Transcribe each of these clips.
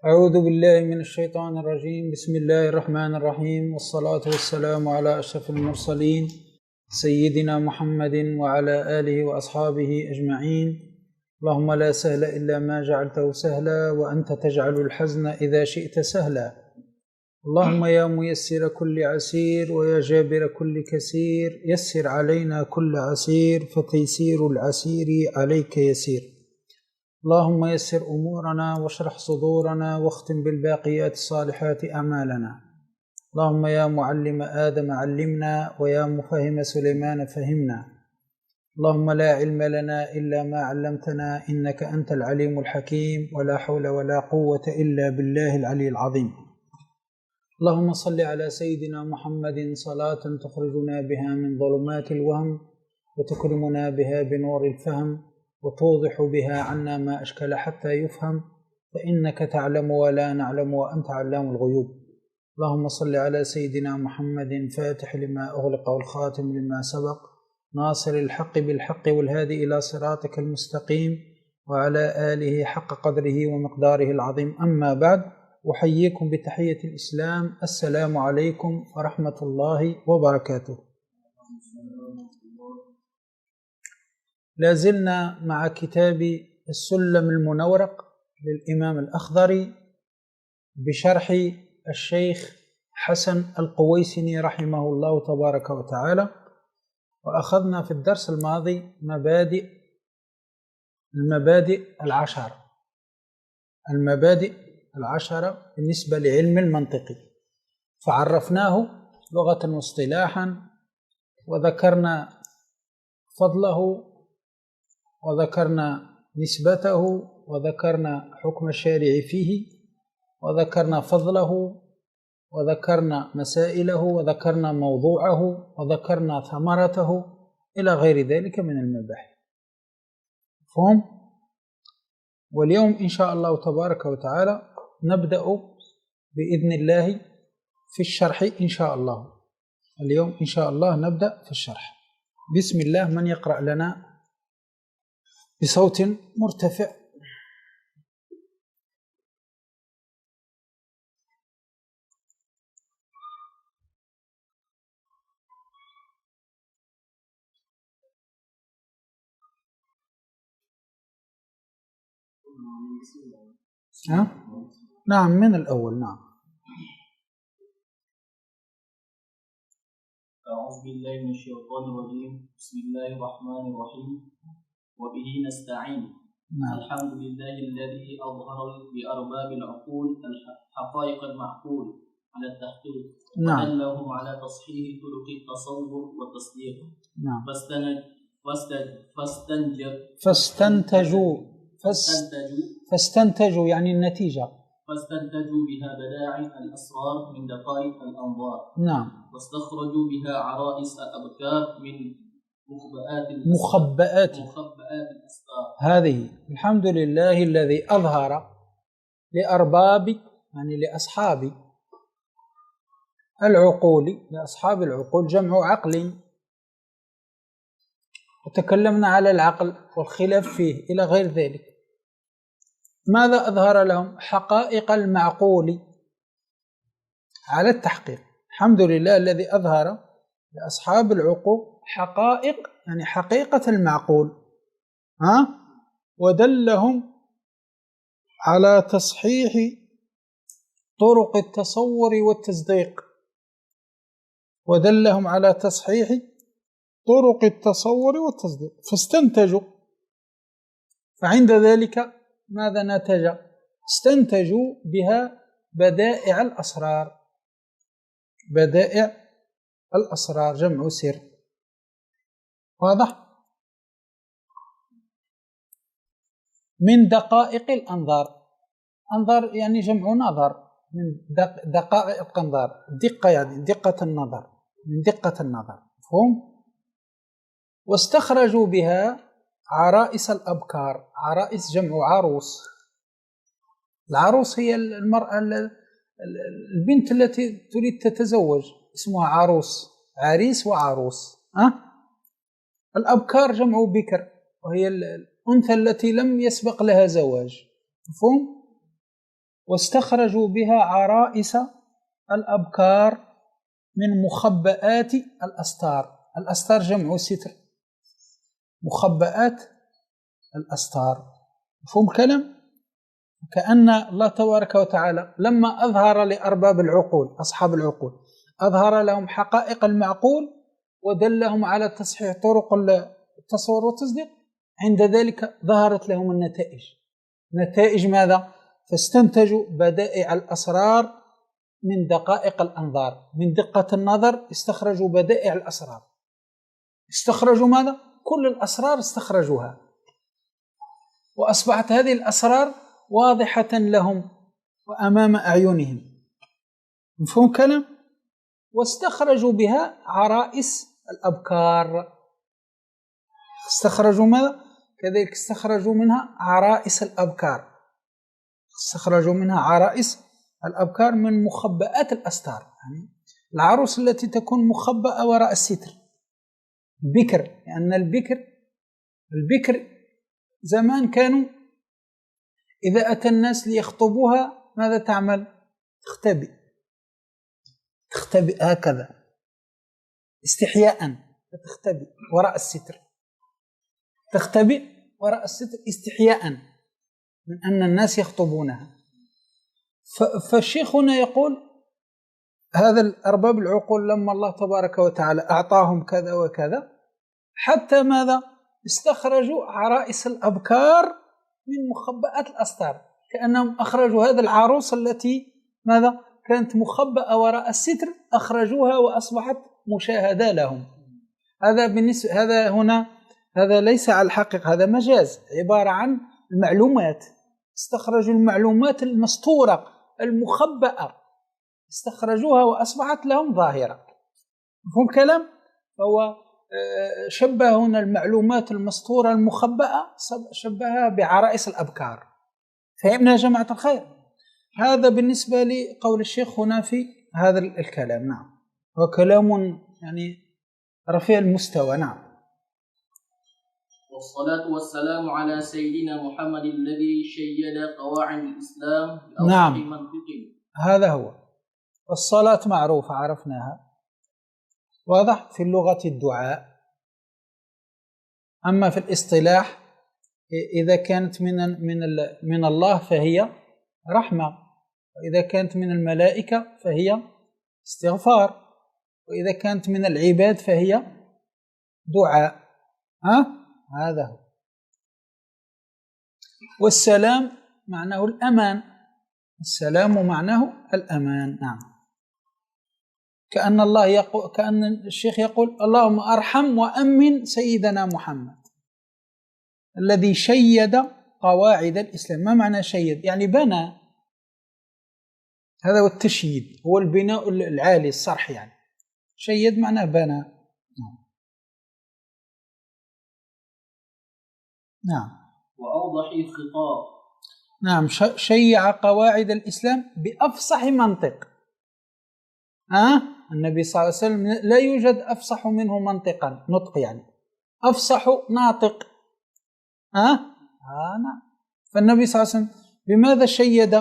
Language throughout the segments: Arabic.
أعوذ بالله من الشيطان الرجيم. بسم الله الرحمن الرحيم، والصلاة والسلام على أشرف المرسلين سيدنا محمد وعلى آله وأصحابه أجمعين. اللهم لا سهل إلا ما جعلته سهلا، وأنت تجعل الحزن إذا شئت سهلا. اللهم يا ميسر كل عسير ويا جابر كل كسير، يسر علينا كل عسير فتيسير العسير عليك يسير. اللهم يسر أمورنا واشرح صدورنا واختم بالباقيات الصالحات أعمالنا. اللهم يا معلم آدم علمنا، ويا مفهم سليمان فهمنا. اللهم لا علم لنا إلا ما علمتنا، إنك أنت العليم الحكيم، ولا حول ولا قوة إلا بالله العلي العظيم. اللهم صل على سيدنا محمد صلاة تخرجنا بها من ظلمات الوهم، وتكرمنا بها بنور الفهم، وتوضح بها عنا ما أشكل حتى يفهم، فإنك تعلم ولا نعلم وأنت علام الغيوب. اللهم صل على سيدنا محمد فاتح لما أغلق والخاتم لما سبق، ناصر الحق بالحق والهادي إلى صراطك المستقيم، وعلى آله حق قدره ومقداره العظيم. أما بعد، أحييكم بتحية الإسلام، السلام عليكم ورحمة الله وبركاته. لازلنا مع كتاب السلم المنورق للإمام الأخضري بشرح الشيخ حسن القويسني رحمه الله تبارك وتعالى، وأخذنا في الدرس الماضي المبادئ العشرة بالنسبة لعلم المنطق، فعرفناه لغة واصطلاحا، وذكرنا فضله، وذكرنا نسبته، وذكرنا حكم الشارع فيه، وذكرنا فضله، وذكرنا مسائله، وذكرنا موضوعه، وذكرنا ثمرته، إلى غير ذلك من المباحث. فهم؟ واليوم إن شاء الله تبارك وتعالى نبدأ بإذن الله في الشرح إن شاء الله. اليوم إن شاء الله نبدأ في الشرح. بسم الله. من يقرأ لنا بصوت مرتفع؟ نعم، من الأول. نعم. أعوذ بالله من الشيطان الرجيم. بسم الله الرحمن الرحيم، وبه نستعين. الحمد لله الذي أظهر بأرباب العقول حقائق المعقول على التحقيق، ودلهم على تصحيح طرق التصور والتصديق. فاستنتجوا يعني النتيجة. فاستنتجوا بها بدائع الأسرار من دقائق الأنظار. نعم. واستخرجوا بها عرائس الأبكار من مخبئات الأسرار. هذه الحمد لله الذي أظهر لأرباب، يعني لأصحاب العقول، لأصحاب العقول جمع عقل، وتكلمنا على العقل والخلاف فيه إلى غير ذلك. ماذا أظهر لهم؟ حقائق المعقول على التحقيق. الحمد لله الذي أظهر لأصحاب العقول حقائق، يعني حقيقة المعقول، ودلهم على تصحيح طرق التصور والتصديق، ودلهم على تصحيح طرق التصور والتصديق. فاستنتجوا، فعند ذلك ماذا نتج؟ استنتجوا بها بدائع الأسرار. بدائع الأسرار جمع سر. واضح؟ من دقائق الأنظار. أنظار يعني جمع نظر، من دقائق الأنظار، دقة يعني دقة النظر، من دقة النظر. مفهوم؟ واستخرجوا بها عرائس الأبكار. عرائس جمع عروس. العروس هي المرأة، البنت التي تريد تتزوج، اسمها عروس. عريس وعروس. الأبكار جمع بكر، وهي الأنثى التي لم يسبق لها زواج. مفهوم؟ واستخرجوا بها عرائس الأبكار من مخبئات الأستار. الأستار جمع ستر، مخبئات الأستار. مفهوم الكلام؟ كأن الله تبارك وتعالى لما أظهر لأرباب العقول أصحاب العقول أظهر لهم حقائق المعقول ودلهم على تصحيح طرق التصور والتصديق، عند ذلك ظهرت لهم النتائج. نتائج ماذا؟ فاستنتجوا بدائع الأسرار من دقائق الأنظار، من دقة النظر استخرجوا بدائع الأسرار. استخرجوا ماذا؟ كل الأسرار استخرجوها، وأصبحت هذه الأسرار واضحة لهم وأمام أعينهم. مفهوم كلام؟ واستخرجوا بها عرائس الأبكار. استخرجوا ماذا؟ كذلك استخرجوا منها عرائس الأبكار. استخرجوا منها عرائس الأبكار من مخبئات الأستار، يعني العروس التي تكون مخبأة وراء الستر. بكر، لأن البكر زمان كانوا إذا أتى الناس ليخطبوها ماذا تعمل؟ تختبئ هكذا استحياء، تختبئ وراء الستر، تختبئ وراء الستر استحياء من أن الناس يخطبونها. فالشيخ هنا يقول هذا الأرباب العقول لما الله تبارك وتعالى أعطاهم كذا وكذا، حتى ماذا؟ استخرجوا عرائس الأبكار من مخبئات الأستار، كأنهم أخرجوا هذا العروس التي ماذا؟ كانت مخبأة وراء الستر، أخرجوها وأصبحت مشاهدة لهم. هذا بالنسبة هذا ليس على الحقيقة، هذا مجاز، عبارة عن المعلومات. استخرجوا المعلومات المستورة المخبأة، استخرجوها وأصبحت لهم ظاهرة. مفهوم كلام؟ فهو شبه هنا المعلومات المستورة المخبأة شبهها بعرائس الأبكار. فهمنا يا جماعة الخير؟ هذا بالنسبة لقول الشيخ هنا في هذا الكلام. نعم، وكلام يعني رفيع المستوى. نعم. والصلاة والسلام على سيدنا محمد الذي شيد قواعد الإسلام بأوضح نعم. منطق. هذا هو. الصلاة معروفة عرفناها، واضح في اللغة الدعاء. أما في الاصطلاح إذا كانت من الله فهي رحمة، وإذا كانت من الملائكة فهي استغفار، وإذا كانت من العباد فهي دعاء. هذا هو. والسلام معناه الأمان، السلام معناه الأمان. نعم. كأن الشيخ يقول اللهم أرحم وأمن سيدنا محمد الذي شيد قواعد الإسلام. ما معنى شيد؟ يعني بنى. هذا هو التشييد، هو البناء العالي الصرح، يعني شيد معناه بنى. نعم. وأوضح الخطاب. نعم، شيع قواعد الإسلام بأفصح منطق. النبي صلى الله عليه وسلم لا يوجد أفصح منه منطقا، نطق يعني أفصح ناطق. نعم. فالنبي صلى الله عليه وسلم بماذا شيد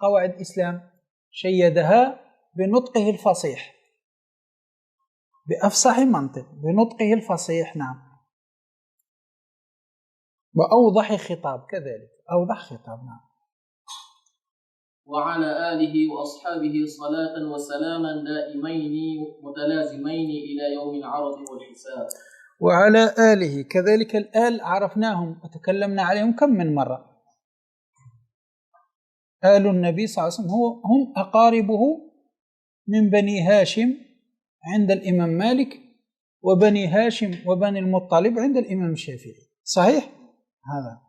قواعد الإسلام؟ شيدها بنطقه الفصيح، بأفصح منطق، بنطقه الفصيح. نعم. وأوضح خطاب كذلك، أوضح خطاب. نعم. وعلى آله وأصحابه صلاة وسلاما دائمين متلازمين إلى يوم العرض والحساب. وعلى آله كذلك. الآل عرفناهم وتكلمنا عليهم كم من مرة. آل النبي صلى الله عليه وسلم هم أقاربه من بني هاشم عند الإمام مالك، وبني هاشم وبني المطلب عند الإمام الشافعي. صحيح؟ هذا.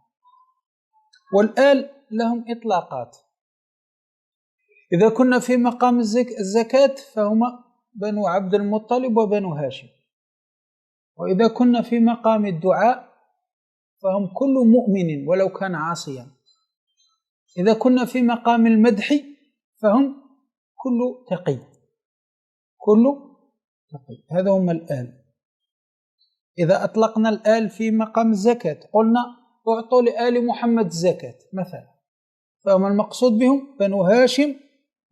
والآل لهم إطلاقات. إذا كنا في مقام الزكاة فهما بنو عبد المطلب وبنو هاشم، وإذا كنا في مقام الدعاء فهم كل مؤمن ولو كان عاصيا. إذا كنا في مقام المدح فهم كل تقي، كل تقي. هذا هم الآل. إذا أطلقنا الآل في مقام الزكاة قلنا أعطوا لآل محمد الزكاة مثلا، فهم المقصود بهم بنو هاشم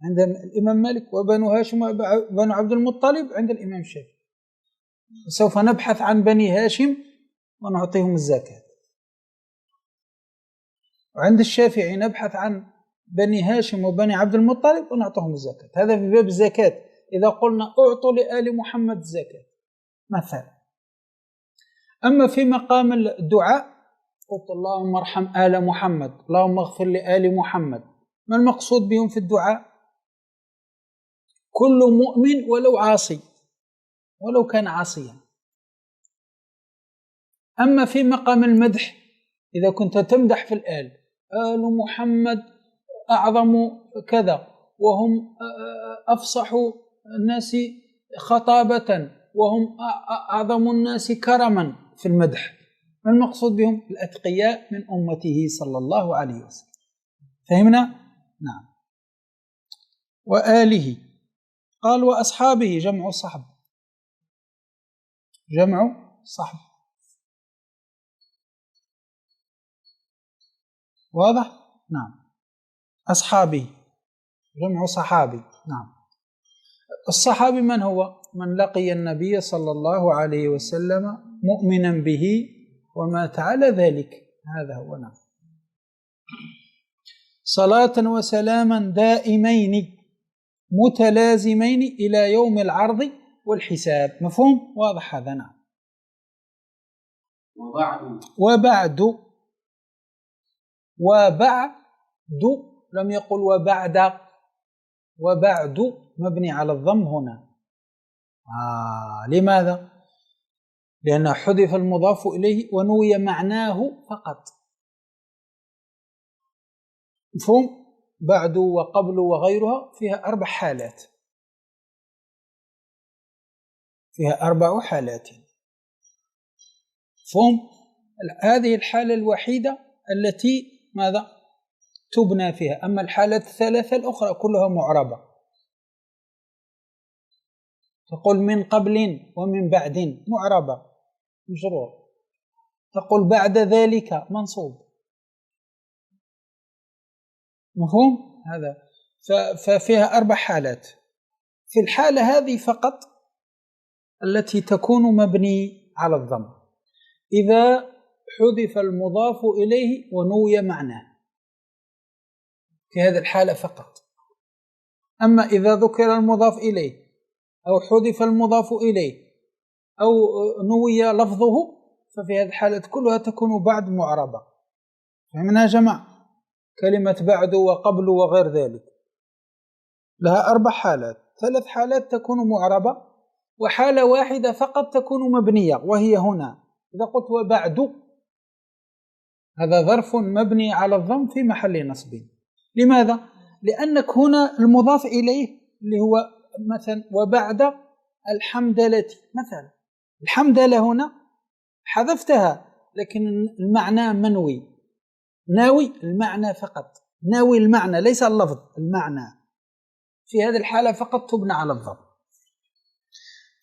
عند الإمام مالك، وبنو هاشم وبنو عبد المطلب عند الإمام الشافعي. سوف نبحث عن بني هاشم ونعطيهم الزكاة، وعند الشافعي نبحث عن بني هاشم وبني عبد المطلب ونعطيهم الزكاة. هذا في باب الزكاة. إذا قلنا أعطوا لآل محمد الزكاة مثلا. أما في مقام الدعاء قلت اللهم ارحم آل محمد، اللهم اغفر لآل محمد، ما المقصود بهم في الدعاء؟ كل مؤمن ولو عاصي، ولو كان عاصيا. أما في مقام المدح إذا كنت تمدح في الآل، آل محمد أعظم كذا، وهم أفصح الناس خطابة، وهم أعظم الناس كرما في المدح، ما المقصود بهم؟ الأتقياء من أمته صلى الله عليه وسلم. فهمنا؟ نعم. وآله، قال وأصحابه جمع صحب، جمع صحب، واضح؟ نعم. أصحابه جمع صحابي. نعم. الصحابي من هو؟ من لقي النبي صلى الله عليه وسلم مؤمنا به ومات على ذلك، هذا هو. نعم. صلاة وسلاما دائمين متلازمين إلى يوم العرض والحساب. مفهوم؟ واضح هذا. نعم. وبعد لم يقل وبعد، وبعد مبني على الضم هنا. لماذا؟ لأن حذف المضاف إليه ونوي معناه فقط. مفهوم؟ بعد وقبل وغيرها فيها 4 حالات، فيها 4 حالات. مفهوم؟ هذه الحالة الوحيدة التي ماذا؟ تبنى فيها. أما الحالات الثلاثة الأخرى كلها معربة. تقول من قبل ومن بعد معربة مجرور، تقول بعد ذلك منصوب. مفهوم؟ هذا ففيها 4 حالات. في الحالة هذه فقط التي تكون مبني على الضم إذا حذف المضاف إليه ونوي معناه، في هذه الحالة فقط. أما إذا ذكر المضاف إليه أو حذف المضاف إليه أو نوي لفظه ففي هذه الحالة كلها تكون بعد معربة. فهمنا يا جماعة؟ كلمة بعد وقبل وغير ذلك لها 4 حالات، 3 حالات تكون معربة، وحالة واحدة فقط تكون مبنية، وهي هنا. إذا قلت وبعد هذا ظرف مبني على الضم في محل نصب. لماذا؟ لأنك هنا المضاف إليه اللي هو مثلا وبعد الحمدلة مثلا، الحمدلة هنا حذفتها لكن المعنى منوي، ناوي المعنى فقط، ناوي المعنى ليس اللفظ، المعنى. في هذه الحالة فقط تبنى على الضم.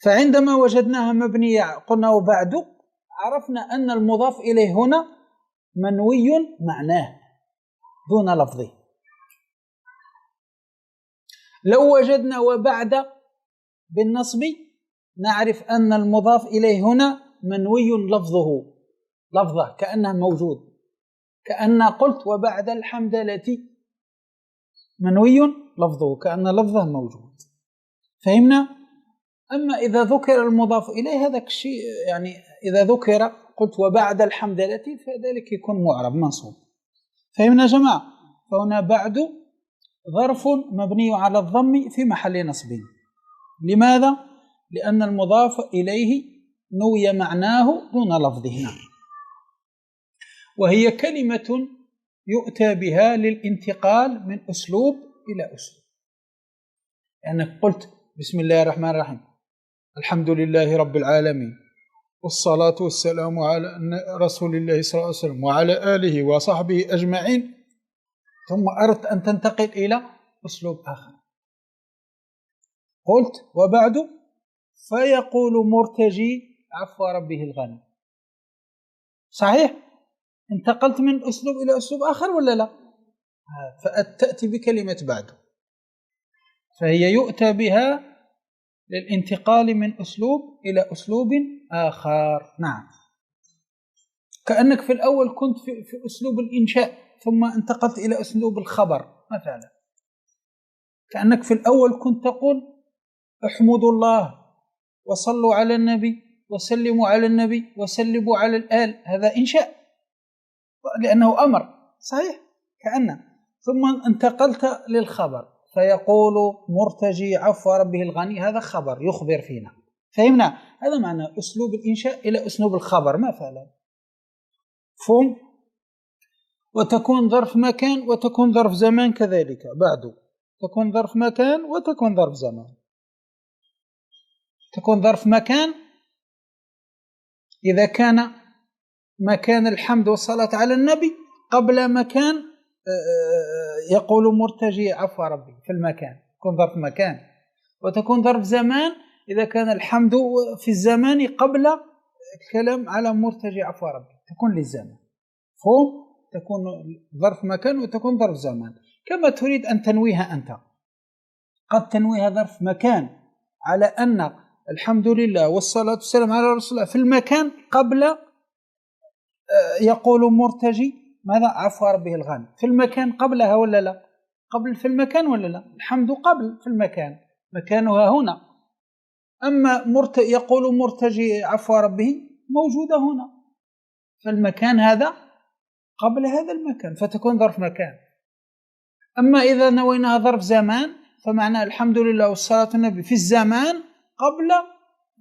فعندما وجدناها مبنية قلنا وبعد، عرفنا أن المضاف إليه هنا منوي معناه دون لفظه. لو وجدنا وبعد بالنصب نعرف أن المضاف إليه هنا منوي لفظه كأنه موجود، كأن قلت وبعد الحمدلة منوي لفظه كأن لفظه موجود. فهمنا؟ أما إذا ذكر المضاف إليه هذا الشيء، يعني إذا ذكر قلت وبعد الحمدلة فذلك يكون معرب منصوب. فهمنا يا جماعة؟ فهنا بعد ظرف مبني على الضم في محل نصب. لماذا؟ لأن المضاف إليه نوي معناه دون لفظه. وهي كلمة يؤتى بها للانتقال من أسلوب إلى أسلوب. يعني قلت بسم الله الرحمن الرحيم، الحمد لله رب العالمين، والصلاة والسلام على رسول الله صلى الله عليه وسلم وعلى آله وصحبه أجمعين، ثم أردت أن تنتقل إلى أسلوب آخر، قلت وبعد فيقول مرتجي عفو ربه الغني. صحيح؟ انتقلت من أسلوب إلى أسلوب آخر ولا لا؟ فتأتي بكلمة بعد، فهي يؤتى بها للانتقال من أسلوب إلى أسلوب آخر. نعم، كأنك في الأول كنت في أسلوب الإنشاء ثم انتقلت إلى أسلوب الخبر مثلا. كأنك في الأول كنت تقول احمدوا الله وصلوا على النبي وسلموا على النبي وسلموا على الآل، هذا إنشاء لأنه أمر صحيح كأنه، ثم انتقلت للخبر فيقول مرتجي عفو ربه الغني، هذا خبر يخبر فينا، فهمنا؟ هذا معنى أسلوب الإنشاء إلى أسلوب الخبر مثلا. فهم؟ وتكون ظرف مكان وتكون ظرف زمان كذلك بعد، تكون ظرف مكان وتكون ظرف زمان. تكون ظرف مكان إذا كان مكان الحمد والصلاة على النبي قبل مكان يقول مرتجي عفو ربي في المكان، تكون ظرف مكان. وتكون ظرف زمان إذا كان الحمد في الزمان قبل الكلام على مرتجي عفو ربي، تكون للزمان. فهم؟ تكون ظرف مكان وتكون ظرف زمان كما تريد أن تنويها أنت. قد تنويها ظرف مكان على أن الحمد لله والصلاة والسلام على رسول الله في المكان قبل يقول مرتجي ماذا؟ عفو ربه الغني، في المكان قبلها ولا لا؟ قبل في المكان ولا لا؟ الحمد قبل في المكان، مكانها هنا. أما يقول مرتجي عفو ربه موجودة هنا، فالمكان هذا قبل هذا المكان، فتكون ظرف مكان. أما إذا نويناها ظرف زمان فمعنى الحمد لله والصلاة النبي في الزمان قبل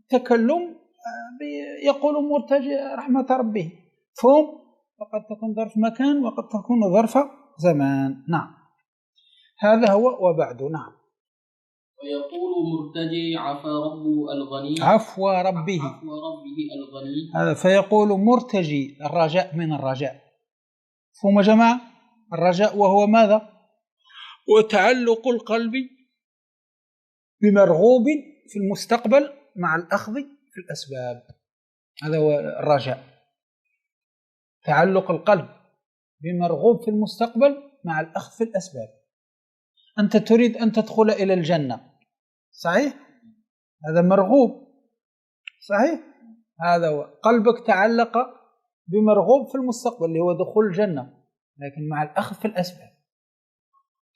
تكلم يقول مرتجي رحمة ربه، فهم؟ فقد تكون ظرف مكان وقد تكون ظرف زمان. نعم، هذا هو وبعد. نعم. ويقول مرتجي عفو ربه الغني، عفو ربه الغني، هذا فيقول مرتجي، الرجاء من الرجاء. فهم جماعة؟ الرجاء وهو ماذا؟ وتعلق القلب بمرغوب في المستقبل مع الأخذ في الأسباب، هذا هو الرجاء. تعلق القلب بمرغوب في المستقبل مع الأخذ في الأسباب. أنت تريد أن تدخل إلى الجنة صحيح؟ هذا مرغوب صحيح؟ هذا هو قلبك تعلق بمرغوب في المستقبل اللي هو دخول الجنة، لكن مع الأخذ في الأسباب،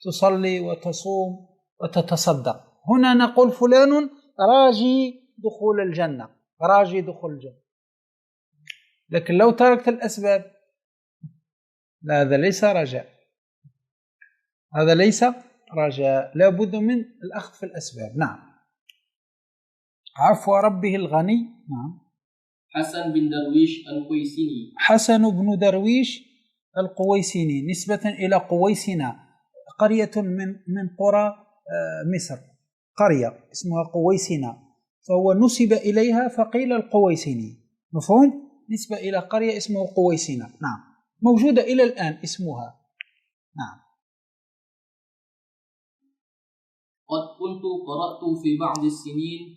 تصلي وتصوم وتتصدق. هنا نقول فلان راجي دخول الجنة، راجي دخول الجنة، لكن لو تركت الأسباب لا، هذا ليس رجاء، هذا ليس رجاء، لا بد من الأخذ في الأسباب. نعم. عفو ربه الغني. نعم. حسن بن درويش القويسيني، حسن بن درويش القويسيني نسبة إلى قويسنا، قرية من قرى مصر، قرية اسمها قويسنا، فهو نسب إليها فقيل القويسيني. مفهوم؟ نسبة إلى قرية اسمه قويسنا. نعم، موجودة إلى الآن اسمها. نعم. قد كنت قرأت في بعض السنين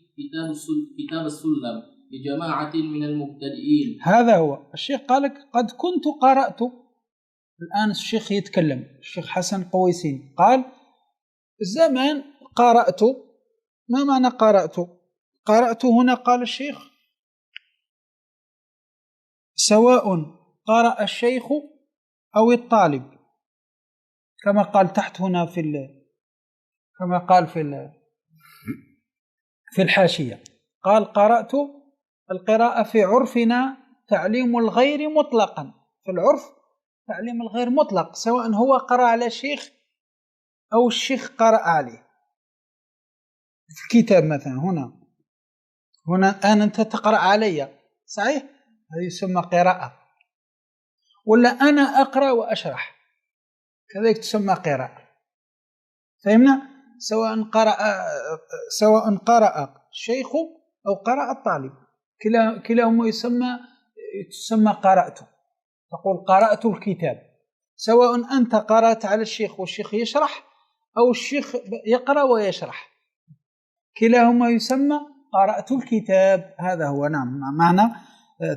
كتاب السلم لجماعة من المبتدئين. هذا هو الشيخ قال لك قد كنت قرأت. الآن الشيخ يتكلم، الشيخ حسن قويسين قال زمان قرأت. ما معنى قرأت؟ قرأت هنا قال الشيخ سواء قرأ الشيخ أو الطالب، كما قال تحت هنا كما قال في الحاشية، قال قرأت القراءة في عرفنا تعليم الغير مطلقا، في العرف تعليم الغير مطلق، سواء هو قرأ على الشيخ أو الشيخ قرأ عليه. في الكتاب مثلا هنا أنت تقرأ علي صحيح، هذا يسمى قراءة. ولا أنا أقرأ وأشرح كذلك تسمى قراءة. فهمنا؟ سواء قرأ الشيخ أو قرأ الطالب، كلاهما تسمى قرأت. تقول قرأت الكتاب، سواء أنت قرأت على الشيخ والشيخ يشرح أو الشيخ يقرأ ويشرح، كلاهما يسمى قرأت الكتاب. هذا هو نعم معنى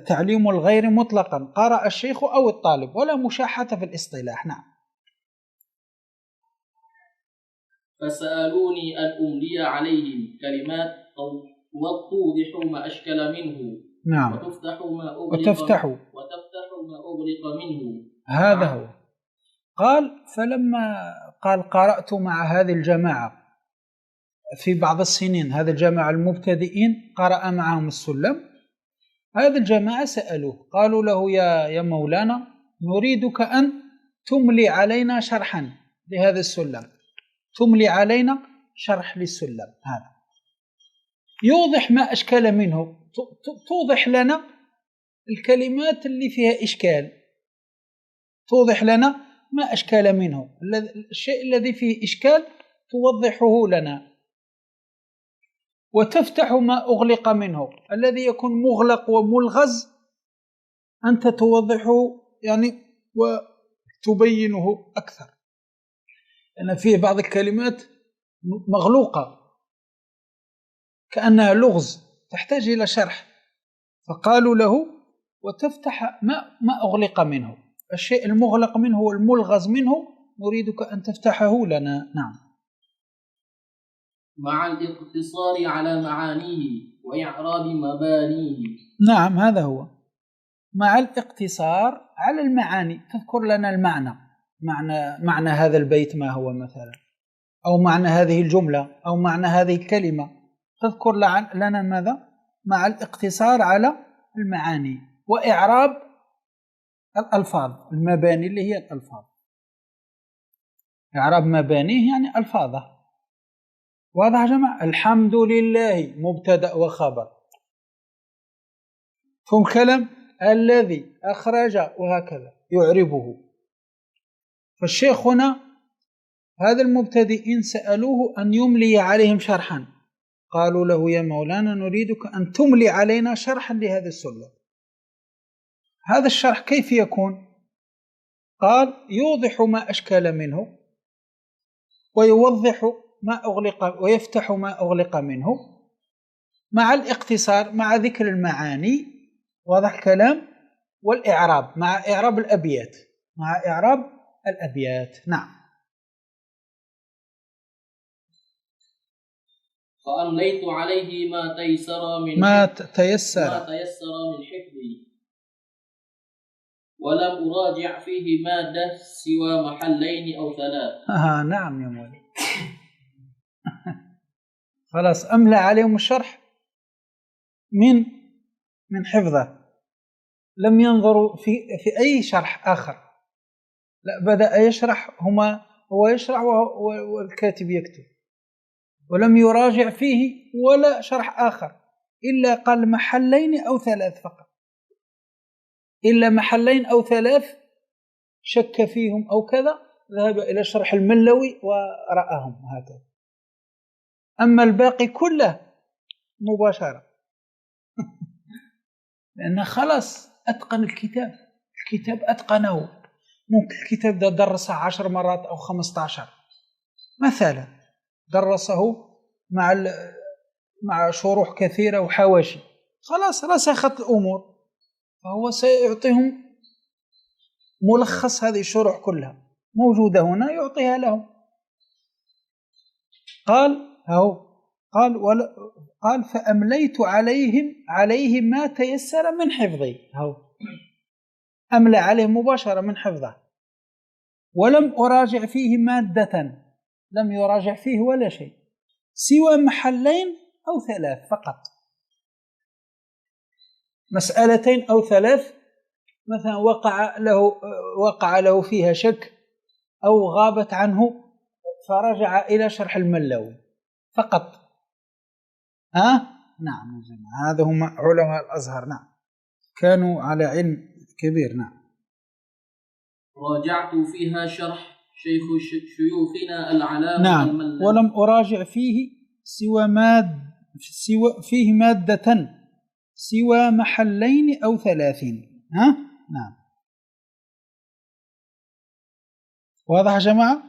تعليم الغير مطلقا، قرأ الشيخ أو الطالب، ولا مشاحة في الاصطلاح. نعم. فسألوني أن أملي عليهم كلمات توضح ما أشكل منه. نعم. وتفتح ما أغلق منه. هذا هو. قال فلما قرأت مع هذه الجماعة في بعض السنين، هذه الجماعة المبتدئين قرأ معهم السلم، هذه الجماعة سألوه قالوا له يا مولانا نريدك أن تملي علينا شرحا لهذا السلم، تملي علينا شرح للسلم هذا يوضح ما أشكال منه، توضح لنا الكلمات اللي فيها إشكال، توضح لنا ما أشكال منه، الشيء الذي فيه إشكال توضحه لنا. وتفتح ما أغلق منه، الذي يكون مغلق وملغز أنت توضحه يعني وتبينه أكثر، لأن فيه بعض الكلمات مغلوقة كأنها لغز تحتاج إلى شرح، فقالوا له وتفتح ما أغلق منه، الشيء المغلق منه والملغز منه نريدك أن تفتحه لنا. نعم. مع الاقتصار على معانيه وإعراب مبانيه. نعم هذا هو، مع الاقتصار على المعاني، تذكر لنا المعنى، معنى هذا البيت ما هو مثلا، أو معنى هذه الجملة، أو معنى هذه الكلمة، تذكر لنا ماذا؟ مع الاقتصار على المعاني وإعراب الألفاظ، المباني اللي هي الألفاظ، إعراب مبانيه يعني ألفاظه. واضح يا جماعة؟ الحمد لله مبتدأ وخبر، ثم كلام الذي أخرج وهكذا يعربه. فالشيخ هنا هذا المبتدئين سألوه أن يملي عليهم شرحا، قالوا له يا مولانا نريدك أن تملي علينا شرحا لهذا السلم. هذا الشرح كيف يكون؟ قال يوضح ما أشكال منه ويوضح ما أغلق ويفتح ما أغلق منه، مع الاقتصار، مع ذكر المعاني، واضح الكلام، والإعراب، مع إعراب الأبيات، مع إعراب الأبيات. نعم. فأمليت عليه ما تيسر من حفظي ولم أراجع فيه مادة سوى محلين أو ثلاث. نعم يا مولي. خلاص أملى عليهم الشرح من حفظه، لم ينظروا في أي شرح آخر، لا بدأ يشرح، هو يشرح والكاتب يكتب، ولم يراجع فيه ولا شرح آخر، إلا قال محلين أو ثلاث فقط، إلا محلين أو ثلاث شك فيهم أو كذا، ذهب إلى شرح الملوي ورآهم هكذا، أما الباقي كله مباشرة. لأنه خلاص أتقن الكتاب أتقنه، ممكن الكتاب ده درسه 10 مرات أو 15 مثلا، درسه مع شروح كثيرة وحواشي، خلاص رسخت الأمور، فهو سيعطيهم ملخص هذه الشروح كلها موجودة هنا يعطيها لهم. قال فأمليت عليه ما تيسر من حفظي، أملى عليه مباشرة من حفظه، ولم أراجع فيه مادة، لم يراجع فيه ولا شيء سوى محلين أو ثلاث فقط، مسألتين أو ثلاث مثلا وقع له فيها شك أو غابت عنه فرجع إلى شرح الملوي فقط. نعم هذا هم علماء الأزهر، نعم كانوا على علم كبير. نعم. راجعت فيها شرح شيوخنا العلامة. نعم. ولم أراجع فيه فيه مادة سوى محلين أو ثلاثين. نعم. واضح يا جماعة؟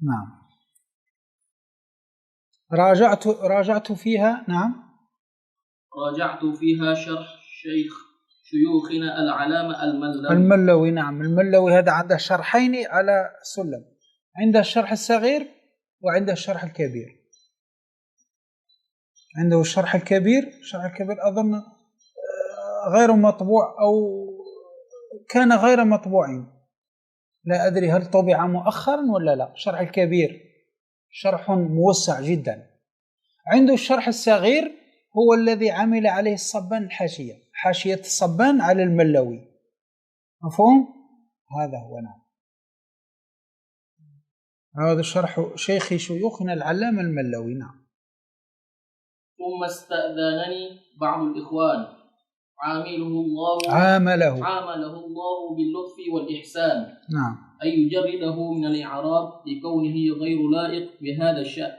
نعم. راجعت فيها. نعم. راجعت فيها شرح شيوخنا العلامة الملوي. الملوي نعم. الملوي هذا عنده شرحين على السلم، عنده الشرح الصغير وعنده الشرح الكبير. عنده الشرح الكبير، الشرح الكبير أظن غير مطبوع أو كان غير مطبوع، لا أدري هل طبع مؤخرا ولا لا. الشرح الكبير شرح موسع جدا. عنده الشرح الصغير هو الذي عمل عليه الصبان الحاشية، حاشية الصبان على الملوي، مفهوم؟ هذا هو. نعم، هذا شرح شيخ شيوخنا العلامة الملوي. نعم. ثم استأذنني بعض الإخوان عامله الله باللطف والإحسان، نعم، أن يجرده من الإعراب لكونه غير لائق بهذا الشأن.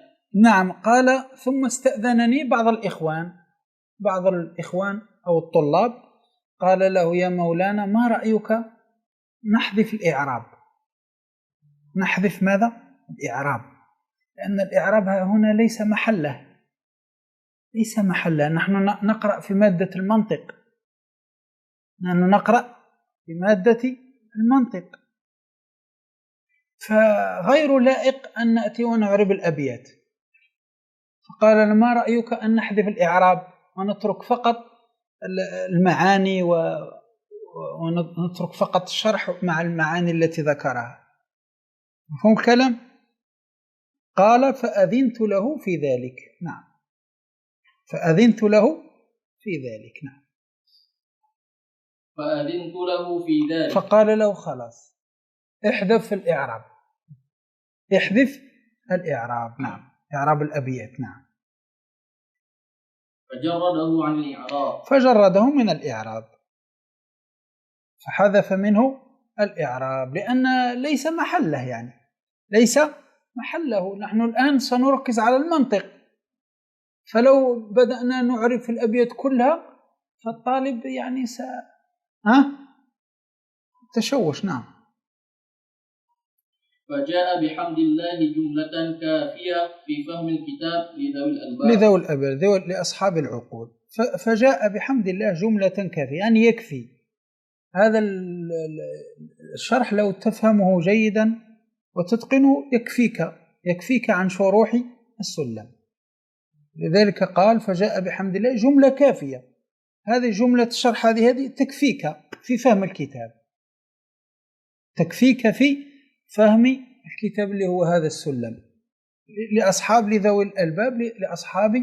نعم. قال ثم استأذنني بعض الإخوان أو الطلاب، قال له يا مولانا ما رأيك نحذف الإعراب؟ نحذف ماذا؟ الإعراب، لأن الإعراب هنا ليس محله. نحن نقرأ في مادة المنطق، فغير لائق أن نأتي ونعرب الأبيات. فقال ما رأيك أن نحذف الإعراب ونترك فقط المعاني ونترك فقط الشرح مع المعاني التي ذكرها؟ مفهوم الكلام؟ قال فأذنت له في ذلك. نعم، فأذنت له في ذلك. نعم، فأذنت له في ذلك. فقال له خلاص احذف الإعراب، احذف الإعراب. نعم، إعراب الأبيات. نعم. فجرده عن الإعراب، فجرده من الإعراب، فحذف منه الإعراب لأن ليس محله، يعني ليس محله. نحن الآن سنركز على المنطق، فلو بدأنا نعرف الأبيات كلها فالطالب يعني تشوش. نعم. فجاء بحمد الله جملة كافية في فهم الكتاب لذوي الألباب، لأصحاب العقول. فجاء بحمد الله جملة كافية، يعني يكفي. هذا الشرح لو تفهمه جيدا وتتقنه يكفيك عن شروح السلم. لذلك قال فجاء بحمد الله جملة كافية. هذه جملة الشرح هذه تكفيك في فهم الكتاب، تكفيك في فهم الكتاب اللي هو هذا السلم لذوي الألباب، لأصحاب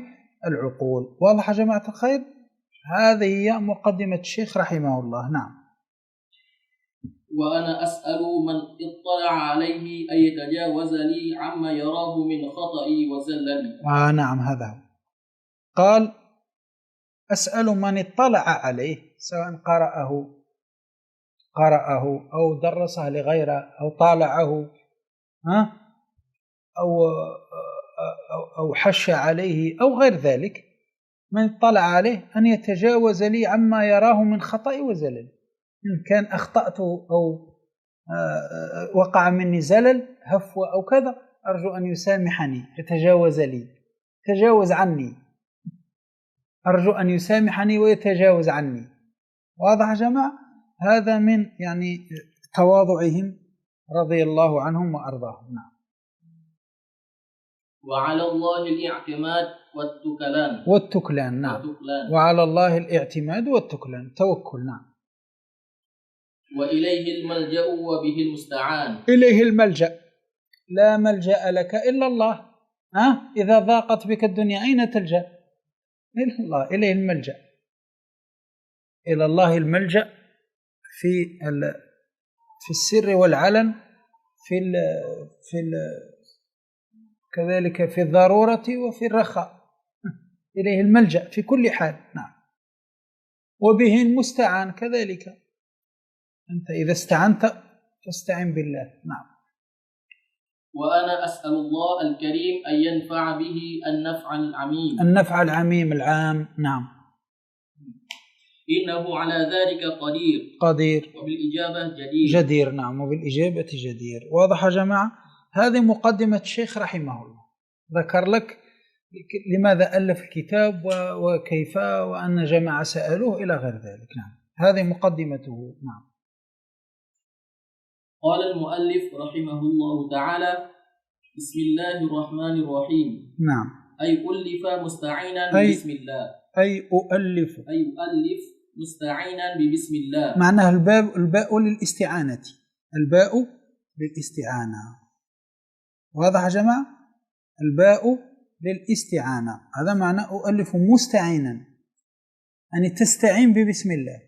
العقول. واضح يا جماعة الخير؟ هذه هي مقدمة الشيخ رحمه الله. نعم. وأنا أسأل من اطلع عليه أن يتجاوز لي عما يراه من خطئي وزللي. نعم، هذا قال أسأل من اطلع عليه، سواء قرأه أو درسه لغيره أو طالعه أو حش عليه أو غير ذلك، من اطلع عليه أن يتجاوز لي عما يراه من خطأ وزلل. إن كان أخطأت أو وقع مني زلل هفوة أو كذا، أرجو أن يسامحني، يتجاوز لي، تجاوز عني، أرجو أن يسامحني ويتجاوز عني. واضح يا جماعة؟ هذا من يعني تواضعهم رضي الله عنهم وأرضاهم. نعم. وعلى الله الاعتماد والتكلان. نعم. وعلى الله الاعتماد والتكلان، توكل. نعم. وإليه الملجأ وبه المستعان. إليه الملجأ، لا ملجأ لك إلا الله. إذا ضاقت بك الدنيا أين تلجأ؟ إلى الله. إليه الملجأ، إلى الله الملجأ في السر والعلن، كذلك في الضرورة وفي الرخاء. إليه الملجأ في كل حال. نعم. وبه المستعان كذلك، أنت إذا استعنت فاستعن بالله. نعم. وأنا أسأل الله الكريم أن ينفع به النفع العميم العام. نعم. إنه على ذلك قدير وبالإجابة جدير. نعم، وبالإجابة جدير. واضح يا جماعة؟ هذه مقدمة الشيخ رحمه الله، ذكر لك لماذا ألف الكتاب وكيف، وأن جماعة سألوه إلى غير ذلك. نعم، هذه مقدمته. نعم. قال المؤلف رحمه الله تعالى: بسم الله الرحمن الرحيم. نعم. أي ألف مستعينا بسم الله. أي أؤلف مستعينا ببسم الله. معناها الباء للاستعانة. الباء للاستعانة. واضح يا جماعة؟ الباء للاستعانة، هذا معنى أؤلف مستعينا، يعني تستعين ببسم الله،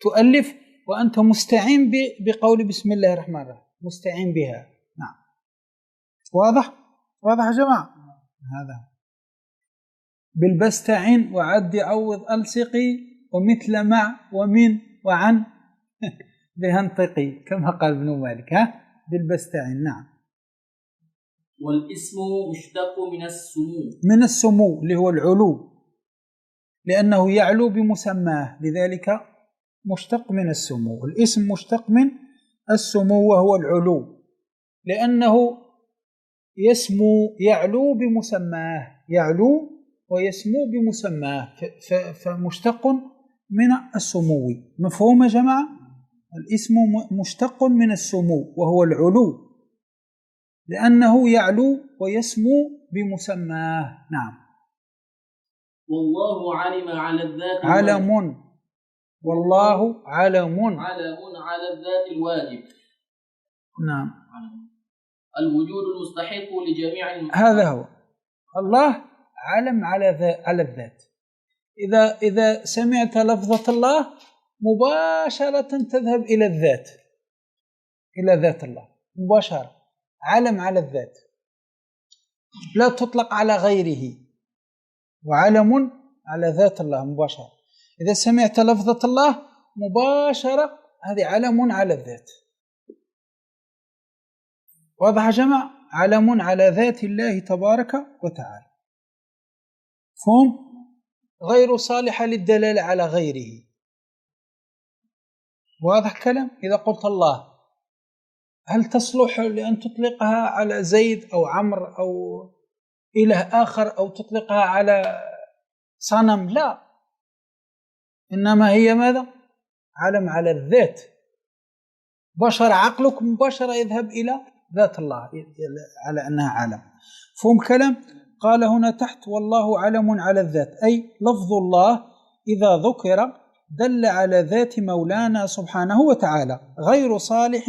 تؤلف وأنت مستعين بقول بسم الله الرحمن الرحيم، مستعين بها. نعم. واضح يا جماعة؟ هذا بالبستعين وعد عوض ألصقي ومثل مع ومن وعن بهنطقي كما قال ابن مالك. بالبستعين. نعم. والاسم مشتق من السمو اللي هو العلو، لأنه يعلو بمسماه، لذلك مشتق من السمو. الاسم مشتق من السمو وهو العلو، لأنه يسمو يعلو بمسماه، يعلو ويسمو بمسماه، فمشتق من السمو. مفهوم يا جماعة؟ الاسم مشتق من السمو وهو العلو، لأنه يعلو ويسمو بمسماه. نعم. والله علم على الذات علم. والله علم على الذات الواجب. نعم. الوجود المستحق لجميع هذا هو الله علم على الذات. إذا سمعت لفظة الله مباشرة تذهب إلى الذات، إلى ذات الله مباشرة. علم على الذات، لا تطلق على غيره، وعلم على ذات الله مباشرة. إذا سمعت لفظة الله مباشرة هذه علم على الذات. واضح يا جماعة؟ علم على ذات الله تبارك وتعالى. فهم؟ غير صالحة للدلالة على غيره. واضح كلام؟ إذا قلت الله هل تصلح لأن تطلقها على زيد أو عمرو أو إله آخر، أو تطلقها على صنم؟ لا، إنما هي ماذا؟ علم على الذات. بشر عقلك مباشرة يذهب إلى ذات الله على أنها علم. فهم كلام؟ قال هنا تحت: والله علم على الذات، أي لفظ الله إذا ذكر دل على ذات مولانا سبحانه وتعالى، غير صالح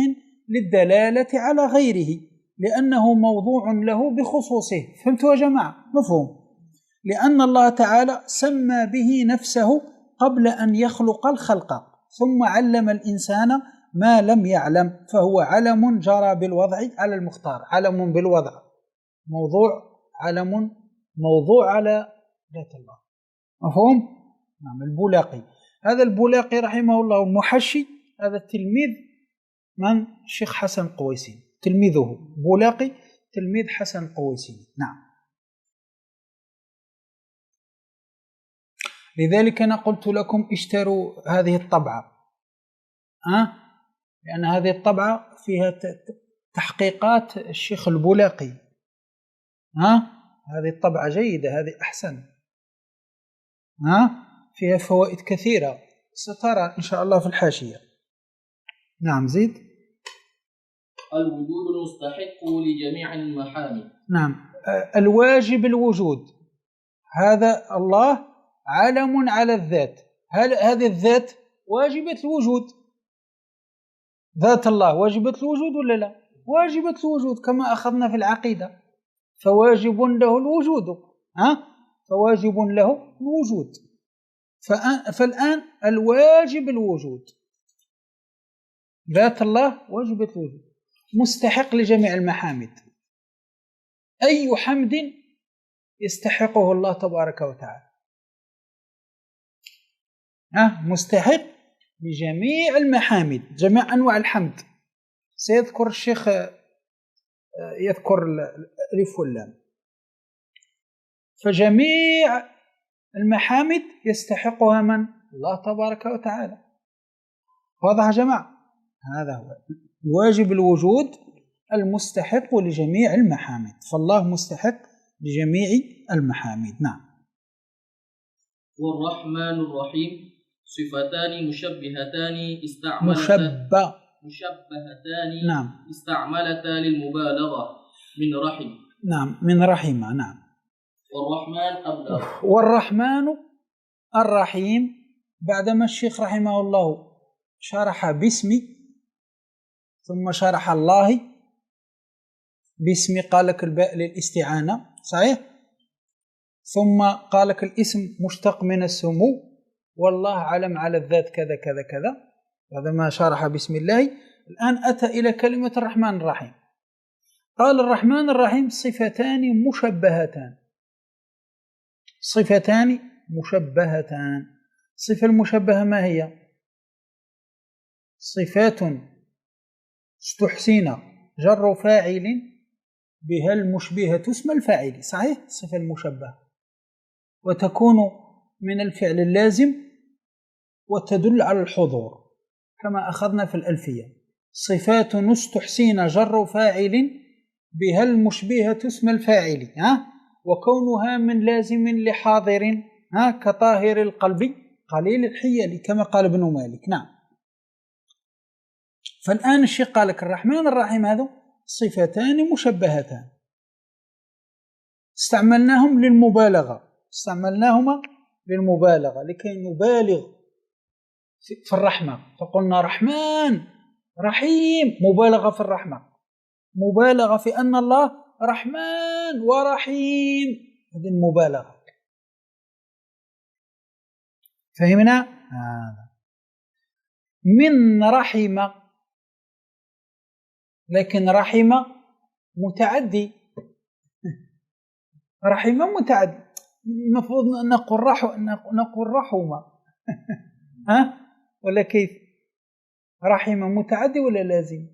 للدلالة على غيره، لأنه موضوع له بخصوصه. فهمتوا يا جماعة؟ مفهوم؟ لأن الله تعالى سمى به نفسه قبل أن يخلق الخلق، ثم علم الإنسان ما لم يعلم، فهو علم جرى بالوضع على المختار. علم بالوضع، موضوع، علم موضوع على ذات الله. مفهوم؟ نعم. البولاقي، هذا البولاقي رحمه الله المحشي، هذا تلميذ من؟ الشيخ حسن قويسين، تلميذه بولاقي تلميذ حسن قويسين. نعم. لذلك أنا قلت لكم اشتروا هذه الطبعة، لأن هذه الطبعة فيها تحقيقات الشيخ البولاقي. هذه الطبعة جيدة، هذه أحسن، فيها فوائد كثيرة سترى إن شاء الله في الحاشية. نعم. زيد. الوجود المستحق لجميع المحامد. نعم. الواجب الوجود، هذا الله علم على الذات. هذه الذات واجبة الوجود، ذات الله واجبة الوجود ولا لا؟ واجبة الوجود كما أخذنا في العقيدة، فواجب له الوجود. فواجب له الوجود. فالآن الواجب الوجود، ذات الله واجبة الوجود، مستحق لجميع المحامد. أي حمد يستحقه الله تبارك وتعالى، مستحق لجميع المحامد، جميع أنواع الحمد. سيذكر الشيخ يذكر الألف واللام. فجميع المحامد يستحقها من؟ الله تبارك وتعالى. واضح يا جماعة؟ هذا هو واجب الوجود المستحق لجميع المحامد، فالله مستحق لجميع المحامد. نعم. والرحمن الرحيم صفتان مشبهتان نعم استعملتا للمبالغة من رحم. نعم من رحمة. نعم. والرحمن أبلغ. والرحمن الرحيم بعدما الشيخ رحمه الله شرح باسم ثم شرح الله باسم قال لك الباء للاستعانة صحيح، ثم قال لك الاسم مشتق من السمو والله علم على الذات كذا كذا كذا. هذا ما شرح بسم الله. الآن أتى إلى كلمة الرحمن الرحيم. قال الرحمن الرحيم صفتان مشبهتان. صفتان مشبهتان. الصفة المشبهة ما هي؟ صفات استحسن جر فاعل بها المشبهة اسم الفاعل صحيح، الصفة المشبهة، وتكون من الفعل اللازم وتدل على الحضور كما أخذنا في الألفية. صفات استحسن جر فاعل بها المشبهة اسم الفاعل وكونها من لازم لحاضر كطاهر القلب قليل الحيل كما قال ابن مالك. نعم. فالآن الشيخ قال لك الرحمن الرحيم هذا صفتان مشبهتان استعملناهم للمبالغة، استعملناهما للمبالغة لكي نبالغ في الرحمة، فقلنا رحمن رحيم مبالغة في الرحمة، مبالغة في أن الله رحمن ورحيم، هذه المبالغة. فهمنا؟ من رحمة، لكن رحمة متعدي، رحمة متعدي، المفروض نقول رحمة ولا كيف؟ رحمة متعدي ولا لازم؟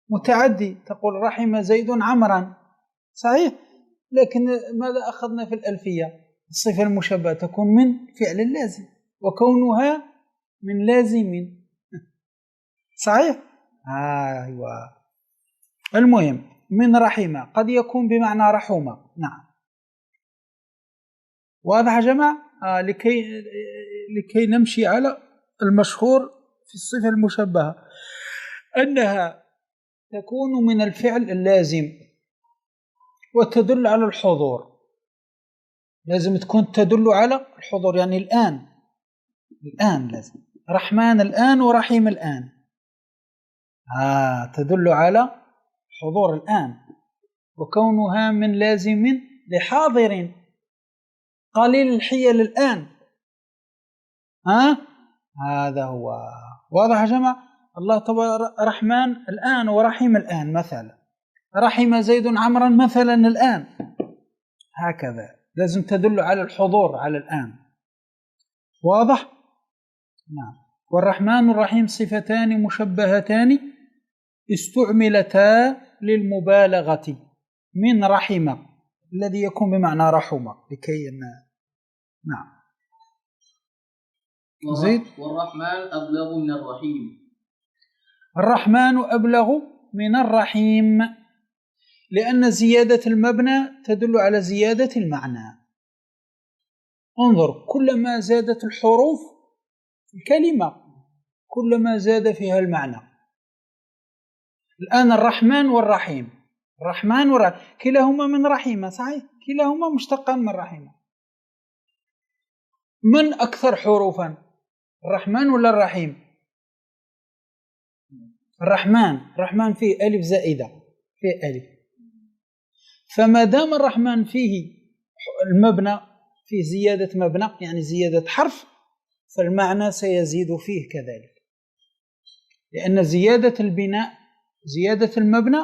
متعدي، تقول رحم زيد عمرا صحيح، لكن ماذا أخذنا في الألفية؟ الصفة المشبهة تكون من فعل اللازم وكونها من لازم صحيح؟ أيوة. المهم من رحمة قد يكون بمعنى رحومة. نعم واضح يا جماعة؟ لكي نمشي على المشهور في الصفة المشبهة أنها تكون من الفعل اللازم وتدل على الحضور، لازم تكون تدل على الحضور، يعني الآن لازم رحمن الآن ورحيم الآن تدل على حضور الآن، وكونها من لازم لحاضر قليل الحيل الآن هذا هو. واضح يا جماعة؟ الله تبارك رحمن الآن ورحيم الآن، مثلا رحم زيد عمرا مثلا الآن، هكذا لازم تدل على الحضور على الآن. واضح؟ نعم. والرحمن الرحيم صفتان مشبهتان استعملتا للمبالغة من رحمة الذي يكون بمعنى رحمة لكي نعم زيد. والرحمن أبلغ من الرحيم. الرحمن أبلغ من الرحيم لأن زيادة المبنى تدل على زيادة المعنى. انظر، كلما زادت الحروف في الكلمة كلما زاد فيها المعنى. الآن الرحمن والرحيم، الرحمن والرحيم كلاهما من رحيمة صحيح، كلاهما مشتقان من رحيمة. من أكثر حروفا، الرحمن ولا الرحيم؟ الرحمن فيه ألف زائدة، فيه ألف، فما دام الرحمن فيه المبنى، فيه زيادة مبنى يعني زيادة حرف، فالمعنى سيزيد فيه كذلك، لأن زيادة البناء زيادة المبنى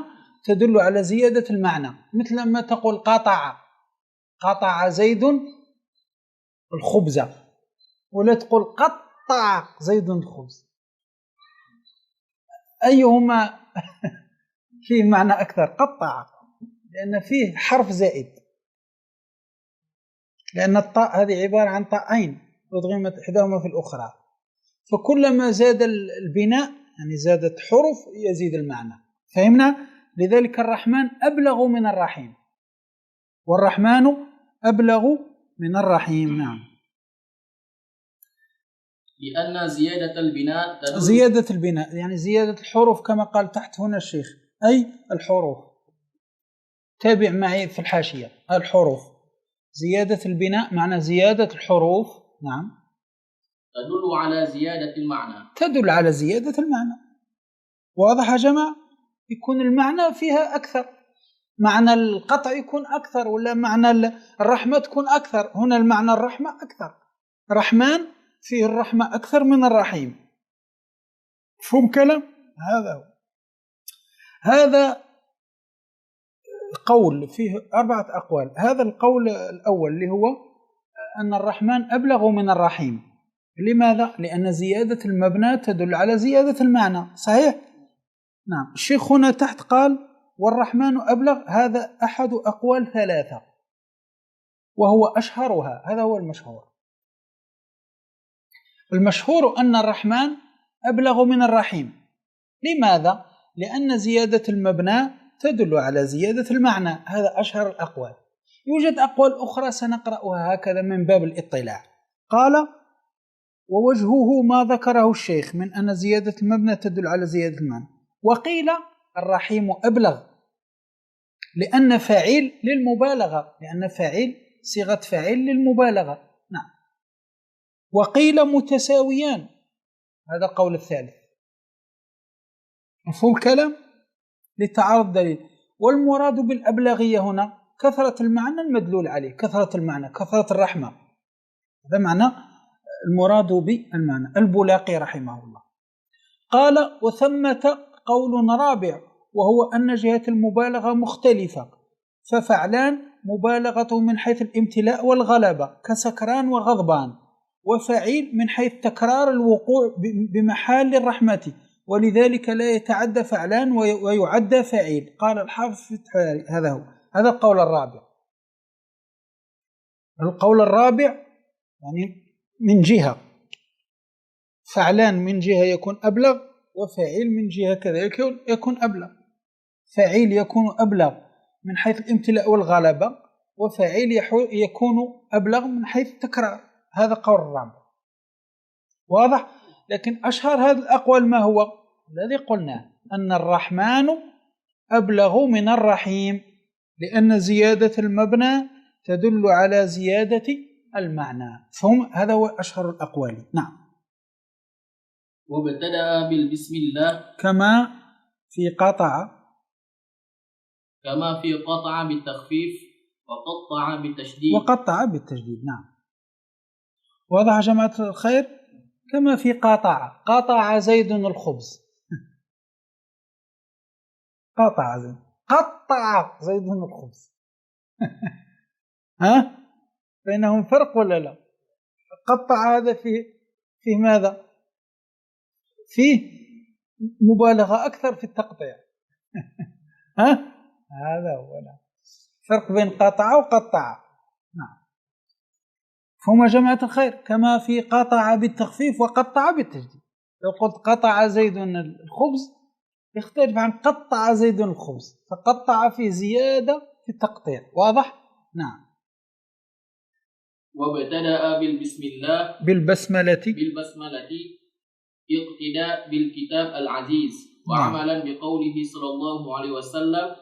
تدل على زيادة المعنى، مثل ما تقول قطع زيد الخبز، ولا تقول قطع زيد الخبز، أيهما فيه معنى أكثر؟ قطع، لأن فيه حرف زائد، لأن الطاء هذه عبارة عن طائين أدغمت إحداهما في الأخرى، فكلما زاد البناء يعني زادت حروف يزيد المعنى. فهمنا؟ لذلك الرحمن أبلغ من الرحيم، والرحمن أبلغ من الرحيم. نعم. لأن زيادة البناء تدل زيادة البناء يعني زيادة الحروف كما قال تحت هنا الشيخ، أي الحروف. تابع معي في الحاشية الحروف. زيادة البناء معنى زيادة الحروف. نعم. تدل على زيادة المعنى. تدل على زيادة المعنى. واضح يا جماعة؟ يكون المعنى فيها أكثر، معنى القطع يكون أكثر، ولا معنى الرحمة تكون أكثر. هنا المعنى الرحمة أكثر، رحمن فيه الرحمة أكثر من الرحيم. مفهوم كلام؟ هذا هو. هذا قول فيه 4 أقوال. هذا القول الأول اللي هو أن الرحمن أبلغ من الرحيم. لماذا؟ لأن زيادة المبنى تدل على زيادة المعنى. صحيح؟ نعم. الشيخ هنا تحت قال والرحمن أبلغ. هذا أحد أقوال 3 وهو أشهرها. هذا هو المشهور. المشهور أن الرحمن أبلغ من الرحيم. لماذا؟ لأن زيادة المبنى تدل على زيادة المعنى. هذا أشهر الأقوال. يوجد أقوال أخرى سنقرأها هكذا من باب الاطلاع. قال ووجهه ما ذكره الشيخ من أن زيادة المبنى تدل على زيادة المعنى. وقيل الرحيم أبلغ لأن فاعل للمبالغة، لأن فاعل صيغة فاعل للمبالغة. نعم. وقيل متساويان. هذا القول الثالث. مفهوم الكلام؟ لتعارض دليل. والمراد بالأبلغية هنا كثرة المعنى المدلول عليه، كثرة المعنى، كثرة الرحمة. هذا معنى المراد بالمعنى. البلاقي رحمه الله قال وثمة قول رابع وهو أن جهة المبالغة مختلفة، ففعلان مبالغته من حيث الامتلاء والغلبة كسكران وغضبان، وفعيل من حيث تكرار الوقوع بمحال الرحمة، ولذلك لا يتعدى فعلان ويعدى فعيل. قال الحافظ في التحرير. هذا هو. هذا القول الرابع. القول الرابع يعني من جهة فعلان من جهة يكون أبلغ، وفعيل من جهة كذلك يكون أبلغ. فعيل يكون أبلغ من حيث الامتلاء والغلبة، وفعيل يكون أبلغ من حيث التكرار. هذا قول الرابع. واضح؟ لكن أشهر هذه الأقوال ما هو الذي قلنا أن الرحمن أبلغ من الرحيم لأن زيادة المبنى تدل على زيادة المعنى. فهم هذا هو أشهر الأقوال. نعم. وابتدأ بالبسم الله كما في قطع بالتخفيف وقطع بالتشديد. وقطع بالتشديد. نعم. واضح يا جماعة الخير؟ كما في قطع زيد الخبز. قطع زيد الخبز. ها؟ بينهم فرق ولا لا؟ قطع هذا فيه ماذا؟ فيه مبالغة أكثر في التقطيع. ها؟ هذا هو. لا فرق بين قطع وقطع. نعم. فهم يا جماعة الخير كما في قطع بالتخفيف وقطع بالتشديد. لو قلت قطع زيد الخبز يختلف عن قطع زيد الخبز، فقطع في زيادة في التقطيع. واضح؟ نعم. وابتدأ بالبسملة اقتداء بالكتاب العزيز، وعملا بقوله صلى الله عليه وسلم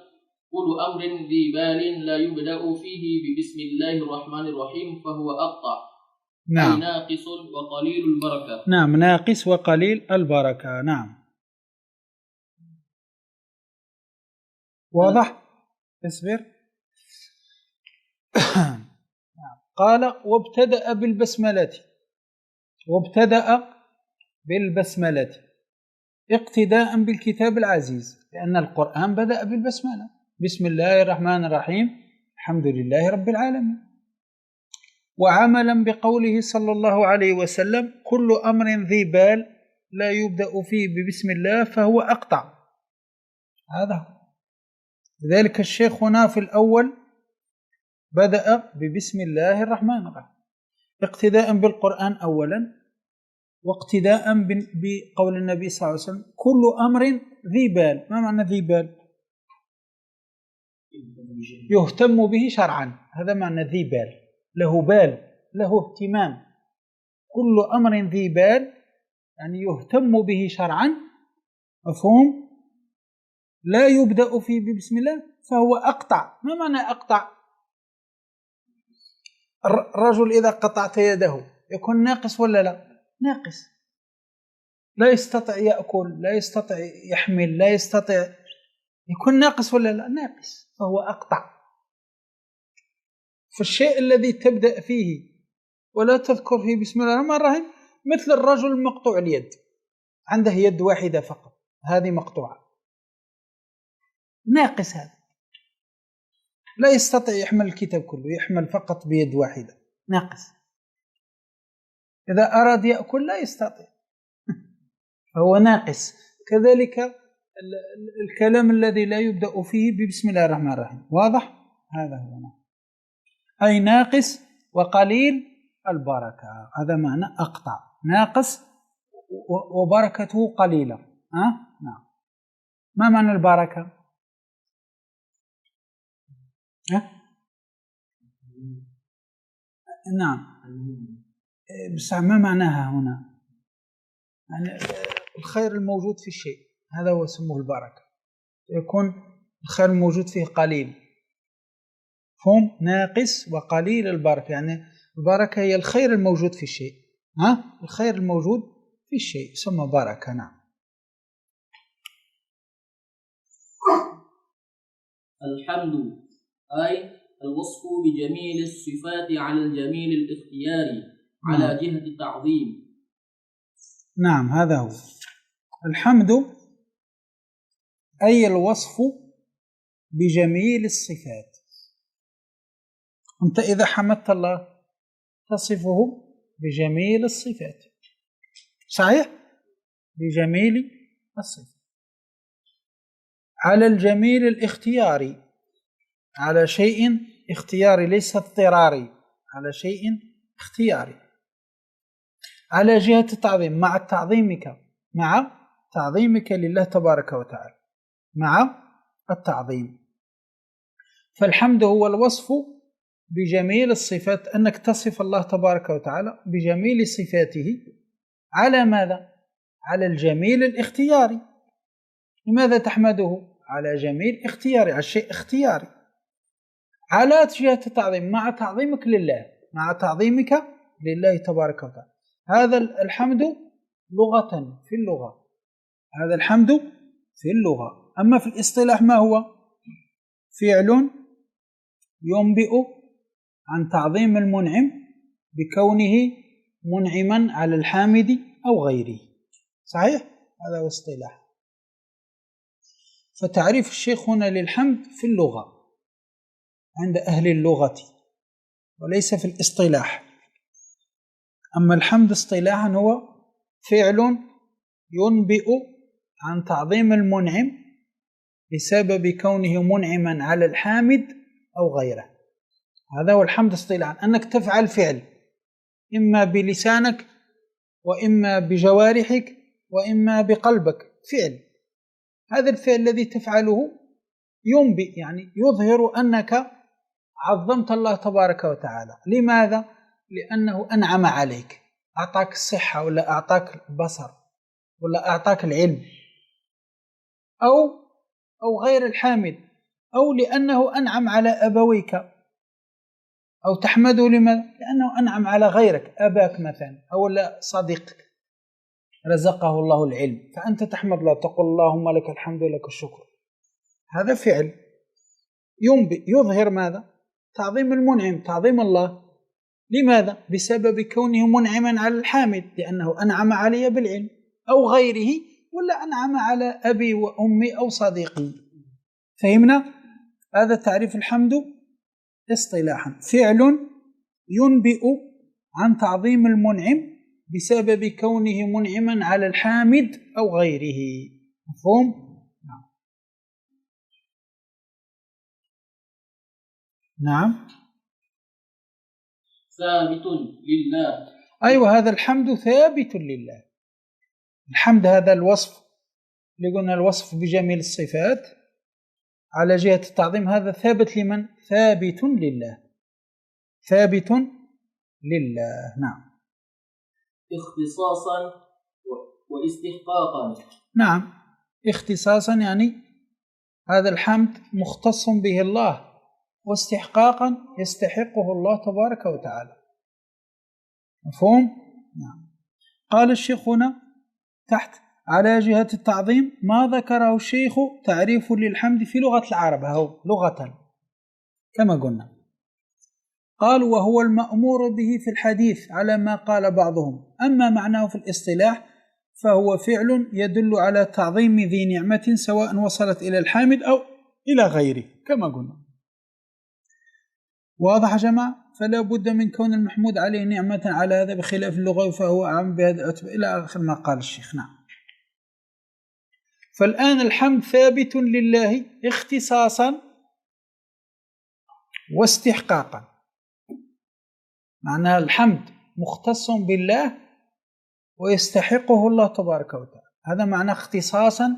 كل أمر ذي بال لا يبدأ فيه ببسم الله الرحمن الرحيم فهو أقطع. نعم. أي ناقص وقليل البركة. نعم. ناقص وقليل البركة. نعم. واضح؟ اصبر. قال وابتدأ بالبسملة اقتداء بالكتاب العزيز، لأن القرآن بدأ بالبسملة. بسم الله الرحمن الرحيم الحمد لله رب العالمين. وعملا بقوله صلى الله عليه وسلم كل أمر ذي بال لا يبدأ فيه ببسم الله فهو أقطع. هذا هو. لذلك الشيخ هنا في الأول بدأ ببسم الله الرحمن الرحيم اقتداء بالقرآن أولا، واقتداء بقول النبي صلى الله عليه وسلم كل أمر ذي بال. ما معنى ذي بال؟ يهتم به شرعا. هذا معنى ذي بال. له بال، له اهتمام. كل أمر ذي بال يعني يهتم به شرعا، مفهوم، لا يبدأ فيه ببسم الله فهو أقطع. ما معنى أقطع؟ الرجل إذا قطعت يده يكون ناقص ولا لا؟ ناقص، لا يستطيع يأكل، لا يستطيع يحمل، لا يستطيع، يكون ناقص ولا لا؟ ناقص، فهو أقطع. فالشيء الذي تبدأ فيه ولا تذكر فيه بسم الله الرحمن الرحيم مثل الرجل المقطوع اليد، عنده يد واحدة فقط، هذه مقطوعة، ناقص، هذا لا يستطيع يحمل الكتاب كله، يحمل فقط بيد واحدة، ناقص. إذا أراد يأكل لا يستطيع فهو ناقص. كذلك الكلام الذي لا يبدأ فيه ببسم الله الرحمن الرحيم، واضح؟ هذا هو أي ناقص وقليل البركة، هذا معنى أقطع، ناقص وبركته قليلة. نعم. ما معنى البركة؟ نعم، بس ما معناها هنا؟ يعني الخير الموجود في الشيء هذا هو اسمه البركة، يكون الخير الموجود فيه قليل، هم ناقص وقليل البركة، يعني البركة هي الخير الموجود في الشيء، الخير الموجود في الشيء يسمى بركة. نعم. الحمد أي الوصف بجميل الصفات على الجميل الاختياري على جهة التعظيم. نعم، هذا هو الحمد، أي الوصف بجميل الصفات. أنت إذا حمدت الله تصفه بجميل الصفات، صحيح؟ بجميل الصفات على الجميل الاختياري، على شيء اختياري ليس اضطراري، على شيء اختياري على جهة التعظيم، مع تعظيمك لله تبارك وتعالى، مع التعظيم. فالحمد هو الوصف بجميل الصفات، أنك تصف الله تبارك وتعالى بجميل صفاته على ماذا؟ على الجميل الاختياري. لماذا تحمده؟ على جميل اختياري، على شيء اختياري، على جهة التعظيم، مع تعظيمك لله، مع تعظيمك لله تبارك وتعالى. هذا الحمد لغة، في اللغة، هذا الحمد في اللغة. أما في الاصطلاح ما هو؟ فعل ينبئ عن تعظيم المنعم بكونه منعما على الحامد أو غيره، صحيح؟ هذا هو اصطلاح. فتعريف الشيخ هنا للحمد في اللغة عند أهل اللغة وليس في الاصطلاح. أما الحمد اصطلاحا هو فعل ينبئ عن تعظيم المنعم بسبب كونه منعما على الحامد أو غيره، هذا هو الحمد اصطلاحا، أنك تفعل فعل إما بلسانك وإما بجوارحك وإما بقلبك، فعل، هذا الفعل الذي تفعله ينبئ يعني يظهر أنك عظمت الله تبارك وتعالى. لماذا؟ لأنه أنعم عليك، أعطاك الصحة ولا أعطاك البصر ولا أعطاك العلم، أو غير الحامد، أو لأنه أنعم على أبويك، أو تحمده لماذا؟ لأنه أنعم على غيرك، أباك مثلا أو لا صديقك رزقه الله العلم، فأنت تحمد الله، تقول اللهم لك الحمد ولك الشكر، هذا فعل ينبئ يظهر ماذا؟ تعظيم المنعم، تعظيم الله. لماذا؟ بسبب كونه منعما على الحامد، لأنه أنعم علي بالعلم أو غيره، ولا أنعم على أبي وأمي أو صديقي. فهمنا؟ هذا تعريف الحمد اصطلاحا، فعل ينبئ عن تعظيم المنعم بسبب كونه منعما على الحامد أو غيره، مفهوم؟ نعم. ثابت لله، أيوة، هذا الحمد ثابت لله. الحمد هذا الوصف اللي قلنا الوصف بجميل الصفات على جهة التعظيم، هذا ثابت لمن؟ ثابت لله، ثابت لله. نعم. اختصاصا واستحقاقا. نعم، اختصاصا يعني هذا الحمد مختص به الله، واستحقاقا يستحقه الله تبارك وتعالى. مفهوم؟ نعم. قال الشيخ هنا تحت: على جهة التعظيم ما ذكره الشيخ تعريف للحمد في لغة العرب، أو لغة كما قلنا. قال: وهو المأمور به في الحديث على ما قال بعضهم، أما معناه في الاصطلاح فهو فعل يدل على تعظيم ذي نعمة سواء وصلت إلى الحامد أو إلى غيره كما قلنا. واضح يا جماعة؟ فلا بد من كون المحمود عليه نعمة على هذا، بخلاف اللغة فهو أعم بهذا إلى آخر ما قال الشيخ. نعم. فالآن الحمد ثابت لله اختصاصا واستحقاقا، معنى الحمد مختص بالله ويستحقه الله تبارك وتعالى، هذا معنى اختصاصا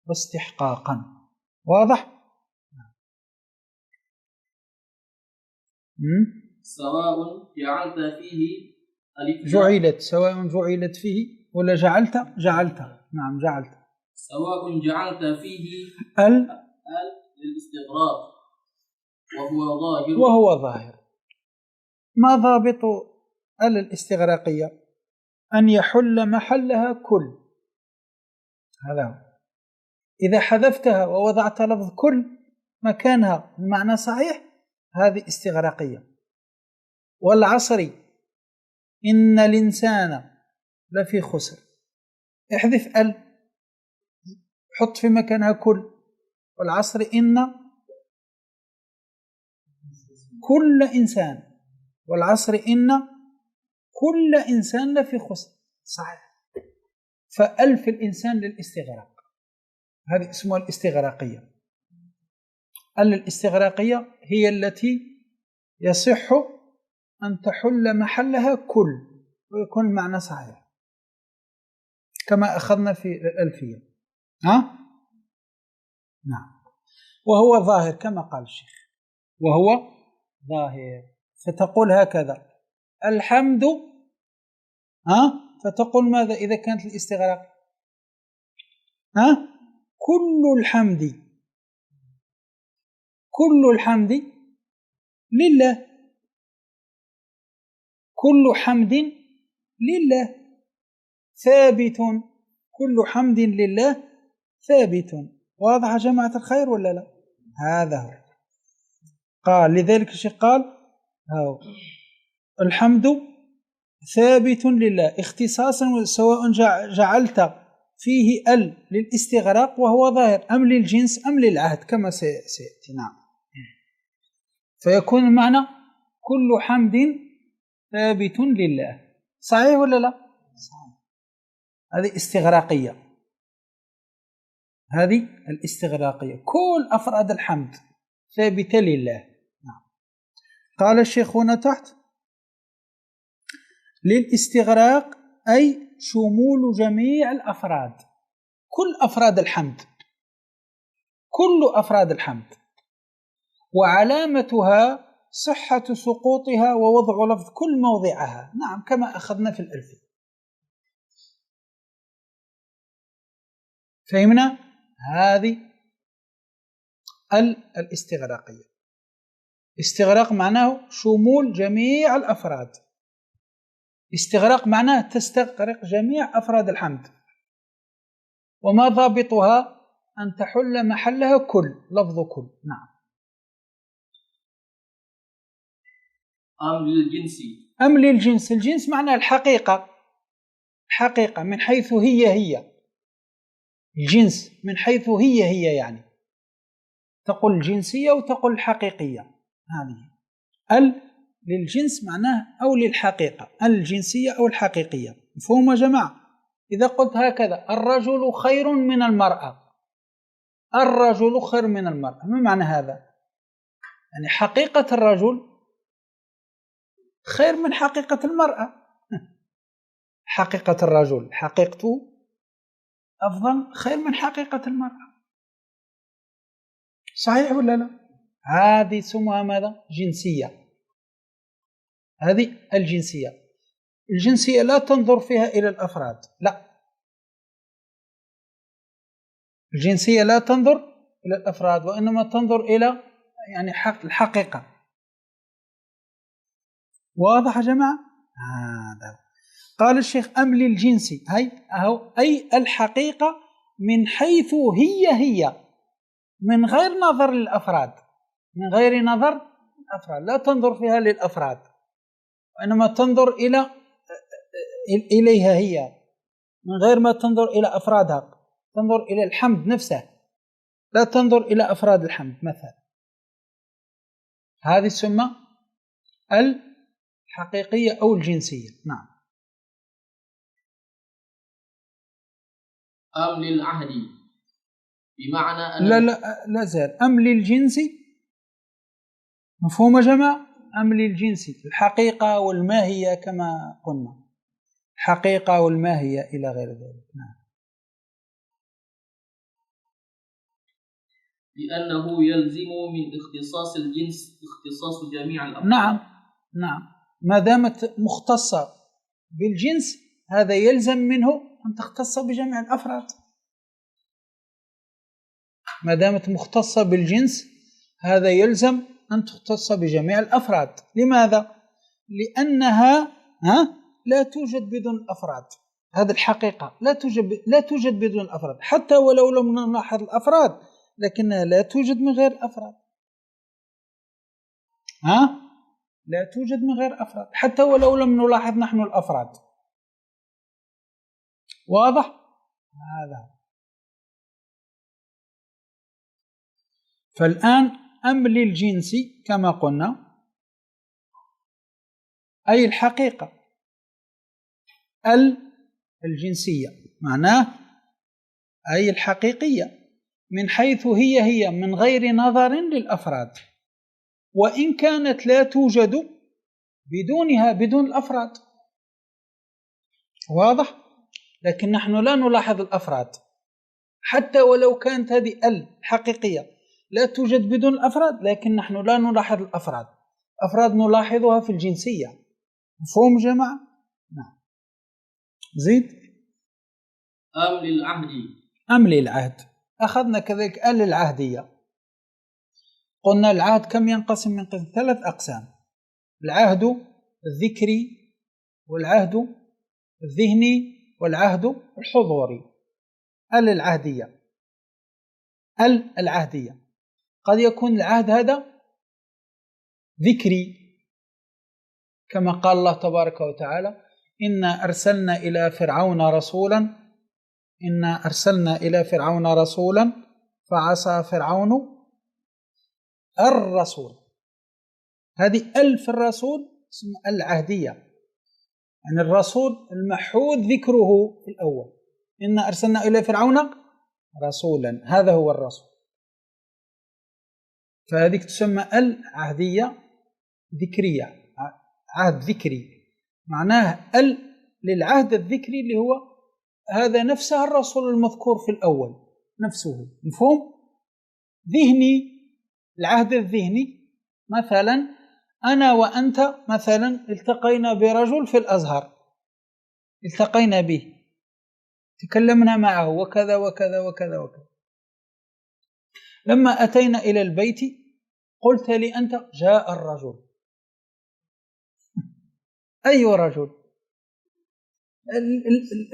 واستحقاقا. واضح؟ سواء جعلت فيه جعلت، سواء جعلت فيه ولا جعلت. نعم جعلت. سواء جعلت فيه ال للاستغراق وهو ظاهر. ما ضابط ال الاستغراقية؟ أن يحل محلها كل، هذا هو. إذا حذفتها ووضعت لفظ كل مكانها المعنى صحيح، هذه استغراقية. والعصر إن الإنسان لفي خسر، احذف ال، حط في مكانها كل. والعصر إن كل إنسان، والعصر إن كل إنسان لفي خسر، صحيح. فألف الإنسان للاستغراق، هذه اسمها الاستغراقية. الاستغراقية هي التي يصح أن تحل محلها كل ويكون المعنى صحيح كما أخذنا في الألفية. نعم. وهو ظاهر كما قال الشيخ، وهو ظاهر. فتقول هكذا: الحمد، فتقول ماذا إذا كانت الاستغراق؟ كل الحمد، كل الحمد لله، كل حمد لله ثابت، كل حمد لله ثابت. واضح يا جماعة الخير ولا لا؟ هذا هو. قال لذلك الشيخ قال: الحمد ثابت لله اختصاصا، سواء جعلت فيه ال للاستغراق وهو ظاهر، أم للجنس أم للعهد كما سيأتي. نعم. فيكون المعنى كل حمد ثابت لله. صحيح ولا لا؟ صحيح. هذه استغراقية، هذه الاستغراقية، كل أفراد الحمد ثابتة لله. نعم. قال الشيخ هنا تحت: للاستغراق أي شمول جميع الأفراد، كل أفراد الحمد، كل أفراد الحمد. وعلامتها صحة سقوطها ووضع لفظ كل موضعها. نعم، كما أخذنا في الألفية. فهمنا؟ هذه الاستغراقية. استغراق معناه شمول جميع الأفراد، استغراق معناه تستغرق جميع أفراد الحمد. وما ضابطها؟ أن تحل محلها كل، لفظ كل. نعم. أم للجنس. الجنس معناه الحقيقة، الحقيقة من حيث هي الجنس، من حيث هي يعني تقول الجنسية وتقول الحقيقية. هذه ال للجنس معناه أو للحقيقة، الجنسية أو الحقيقية. مفهوم يا جماعة؟ إذا قلت هكذا: الرجل خير من المرأة، الرجل خير من المرأة، ما معنى هذا؟ يعني حقيقة الرجل خير من حقيقة المرأة. حقيقة الرجل، حقيقته أفضل، خير من حقيقة المرأة. صحيح ولا لا؟ هذه اسمها ماذا؟ جنسية. هذه الجنسية. الجنسية لا تنظر فيها إلى الأفراد، لا، الجنسية لا تنظر إلى الأفراد وإنما تنظر إلى يعني الحقيقة. واضح يا جماعة؟ هذا قال الشيخ أمل الجنسي أي الحقيقة من حيث هي من غير نظر للأفراد، من غير نظر الأفراد، لا تنظر فيها للأفراد وإنما تنظر إليها هي من غير ما تنظر إلى أفرادها، تنظر إلى الحمد نفسه، لا تنظر إلى أفراد الحمد مثلا. هذه تسمى الحقيقية أو الجنسية. نعم. أم للعهد بمعنى أن لا زال أم للجنسي، مفهوم يا جماعة؟ أم للجنسي الحقيقة والماهية كما قلنا، حقيقة والماهية إلى غير ذلك. نعم. لأنه يلزم من اختصاص الجنس اختصاص جميع الأفراد. نعم ما دامت مختصة بالجنس هذا يلزم منه أن تختص بجميع الأفراد. ما دامت مختصة بالجنس هذا يلزم أن تختص بجميع الأفراد. لماذا؟ لأنها لا توجد بدون الأفراد، هذه الحقيقة لا توجد بدون الأفراد، حتى ولو لم نلاحظ الأفراد لكنها لا توجد من غير الأفراد. لا توجد من غير أفراد حتى ولو لم نلاحظ نحن الأفراد. واضح؟ هذا. فالآن أم للجنس كما قلنا أي الحقيقة الجنسية، معناه أي الحقيقية من حيث هي من غير نظر للأفراد، وإن كانت لا توجد بدونها بدون الأفراد. واضح؟ لكن نحن لا نلاحظ الأفراد حتى ولو كانت هذه الحقيقية لا توجد بدون الأفراد، لكن نحن لا نلاحظ الأفراد، أفراد نلاحظها في الجنسية. مفهوم جماعة؟ نعم. زيد. أم للعهد أخذنا كذلك للعهدية. قلنا العهد كم ينقسم؟ من قسم 3 أقسام: العهد الذكري والعهد الذهني والعهد الحضوري. العهدية قد يكون العهد هذا ذكري كما قال الله تبارك وتعالى: إنا أرسلنا إلى فرعون رسولا فعصى فرعون الرسول. هذه في الرسول اسمها العهدية، يعني الرسول المحود ذكره في الأول. إنا أرسلنا إلى فرعون رسولا، هذا هو الرسول. فهذه تسمى العهدية ذكرية، عهد ذكري، معناه للعهد الذكري اللي هو هذا نفسه الرسول المذكور في الأول نفسه. مفهوم؟ ذهني، العهد الذهني مثلا أنا وأنت مثلا التقينا برجل في الأزهر، التقينا به، تكلمنا معه وكذا وكذا وكذا وكذا. لما أتينا إلى البيت قلت لي أنت: جاء الرجل. أي رجل؟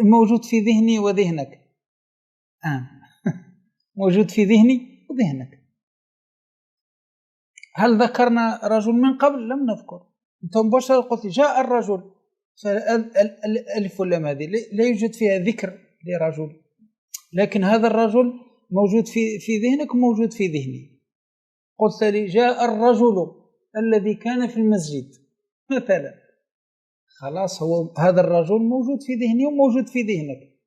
الموجود في ذهني وذهنك، موجود في ذهني وذهنك. هل ذكرنا رجل من قبل؟ لم نذكر. أنت مباشرة قلت جاء الرجل، الألف واللام هذه لا يوجد فيها ذكر لرجل، لكن هذا الرجل موجود في ذهنك وموجود في ذهني. قلت لي: جاء الرجل الذي كان في المسجد مثلا، خلاص هو هذا الرجل موجود في ذهني وموجود في ذهنك،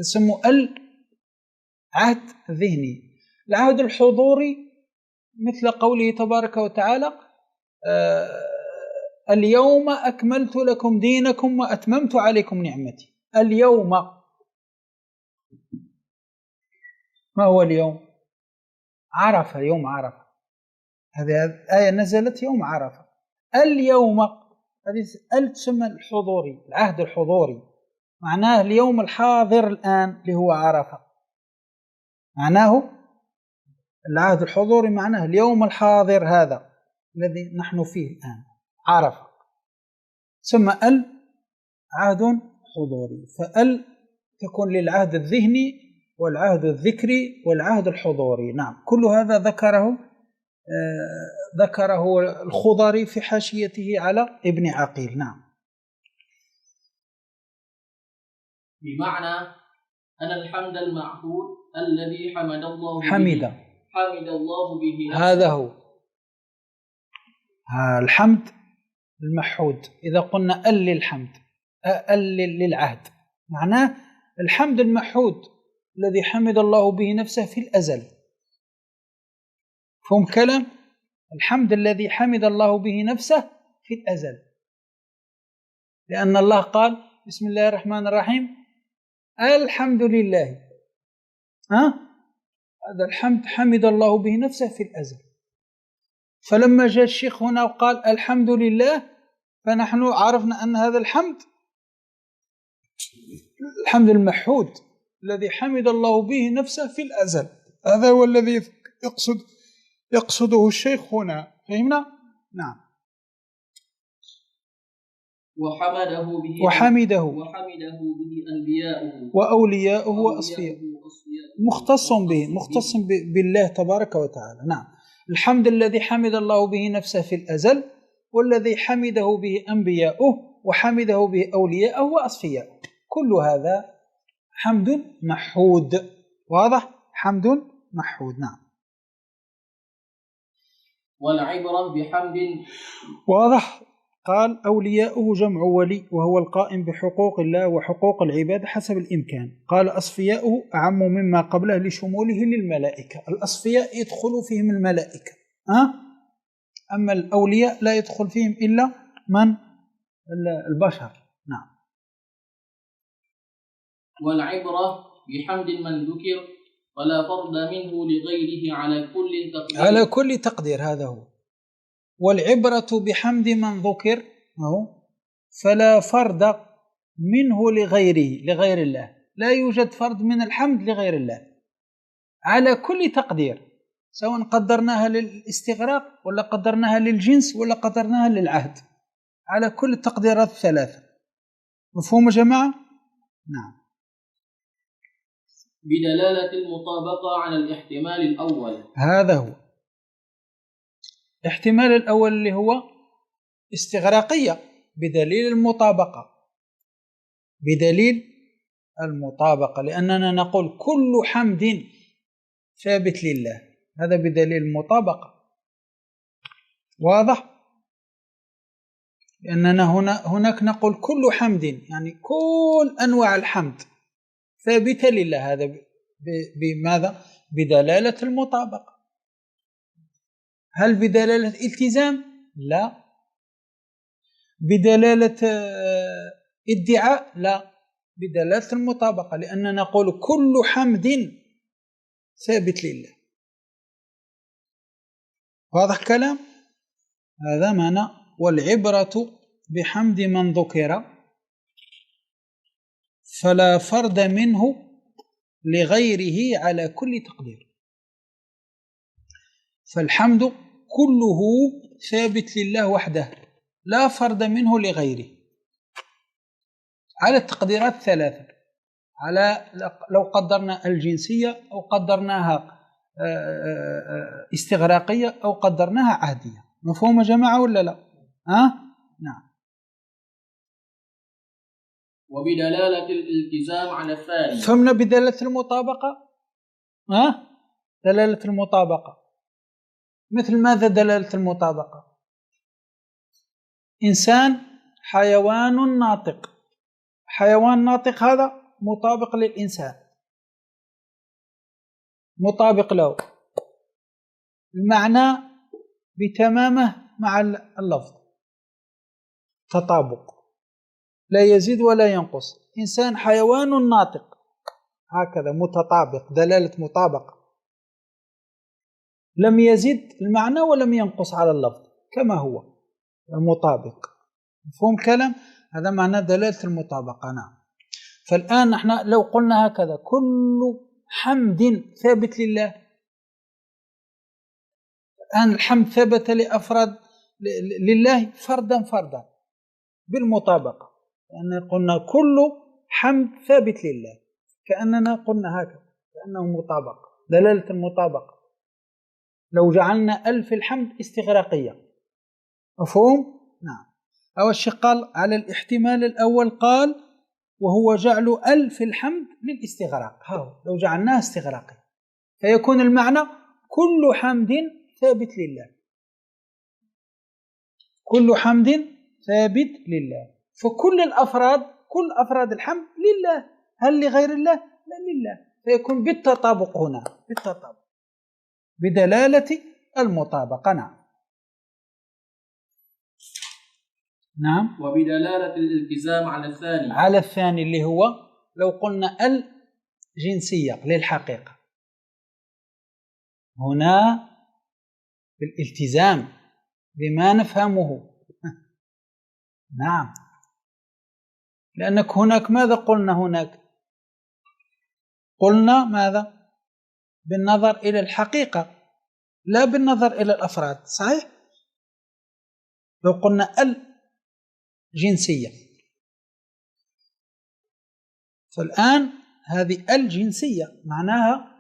اسمه العهد الذهني. العهد الحضوري مثل قوله تبارك وتعالى: اليوم أكملت لكم دينكم وأتممت عليكم نعمتي. اليوم، ما هو اليوم؟ عرفة، يوم عرفة، هذه آية نزلت يوم عرفة. اليوم هذه ال تسمى الحضوري، العهد الحضوري، معناه اليوم الحاضر الآن اللي هو عرفة، معناه العهد الحضوري معناه اليوم الحاضر هذا الذي نحن فيه الآن عرفة، تسمى ال عهد حضوري. فال تكون للعهد الذهني والعهد الذكري والعهد الحضوري. نعم، كل هذا ذكره الخضري في حاشيته على ابن عقيل. نعم. بمعنى أن الحمد المعهود الذي حمد الله به هذا هو الحمد المحمود. إذا قلنا للحمد للعهد معناه الحمد المحمود الذي حمد الله به نفسه في الأزل. فهم كلام الحمد الذي حمد الله به نفسه في الأزل، لأن الله قال بسم الله الرحمن الرحيم الحمد لله. هذا الحمد حمد الله به نفسه في الأزل. فلما جاء الشيخ هنا وقال الحمد لله، فنحن عرفنا أن هذا الحمد المحمود الذي حمد الله به نفسه في الأزل، هذا هو الذي يقصده الشيخ هنا. فهمنا؟ نعم. وحمده به أنبياؤه وأولياؤه وأصفياؤه، مختص بالله تبارك وتعالى. نعم، الحمد الذي حمد الله به نفسه في الأزل، والذي حمده به أنبياؤه وحمده به أولياؤه وأصفياؤه، كل هذا حمد محمود. واضح؟ حمد محمود. نعم. والعبرة بحمد واضح. قال أولياؤه جمع ولي، وهو القائم بحقوق الله وحقوق العباد حسب الإمكان. قال أصفياؤه أعم مما قبله لشموله للملائكة. الأصفياء يدخل فيهم الملائكة، أما الأولياء لا يدخل فيهم إلا من البشر. نعم. والعبرة بحمد من ذكر ولا فرد منه لغيره على كل تقدير. هذا هو. والعبرة بحمد من ذكر فلا فرد منه لغير الله، لا يوجد فرد من الحمد لغير الله على كل تقدير، سواء قدرناها للاستغراق ولا قدرناها للجنس ولا قدرناها للعهد، على كل التقديرات الثلاثة. مفهوم يا جماعة؟ نعم. بدلالة المطابقة على الاحتمال الأول. هذا هو الاحتمال الأول اللي هو استغراقية بدليل المطابقة، لأننا نقول كل حمد ثابت لله، هذا بدليل المطابقة. واضح؟ لأننا هناك نقول كل حمد، يعني كل أنواع الحمد ثابتة لله، هذا بماذا؟ بدلالة المطابقة. هل بدلالة التزام؟ لا. بدلالة ادعاء؟ لا، بدلالة المطابقة، لأننا نقول كل حمد ثابت لله. واضح كلام؟ هذا معنى والعبرة بحمد من ذكر فلا فرد منه لغيره على كل تقدير. فالحمد كله ثابت لله وحده، لا فرد منه لغيره على التقديرات الثلاثة، على لو قدرنا الجنسية أو قدرناها استغراقية أو قدرناها عهدية. مفهوم يا جماعة ولا لا؟ نعم. وبدلالة الالتزام على الثاني. فهمنا بدلالة المطابقة؟ دلالة المطابقة مثل ماذا؟ دلالة المطابقة إنسان حيوان ناطق، حيوان ناطق هذا مطابق للإنسان، مطابق له، المعنى بتمامه مع اللفظ، تطابق لا يزيد ولا ينقص. إنسان حيوان ناطق، هكذا متطابق، دلالة مطابقة، لم يزد المعنى ولم ينقص على اللفظ، كما هو المطابق. مفهوم الكلام؟ هذا معنى دلالة المطابقة. نعم. فالآن نحن لو قلنا هكذا كل حمد ثابت لله، الآن الحمد ثبت لأفراد لله فردا فردا بالمطابقة، لأن قلنا كل حمد ثابت لله، كأننا قلنا هكذا كأنه مطابقة، دلالة المطابقة. لو جعلنا ألف الحمد استغراقية، مفهوم؟ نعم. أو الشيخ قال على الاحتمال الأول، قال وهو جعل ألف الحمد للاستغراق، لو جعلناه استغراقي فيكون المعنى كل حمد ثابت لله، كل حمد ثابت لله، فكل الأفراد، كل أفراد الحمد لله، هل لغير الله؟ لا، لله، فيكون بالتطابق هنا، بالتطابق بدلالة المطابقة. نعم. نعم. وبدلالة الالتزام على الثاني، على الثاني اللي هو لو قلنا الجنسية للحقيقة، هنا بالالتزام بما نفهمه. نعم. لأنك هناك ماذا قلنا؟ هناك قلنا ماذا؟ بالنظر إلى الحقيقة لا بالنظر إلى الأفراد، صحيح؟ لو قلنا الجنسية، فالآن هذه الجنسية معناها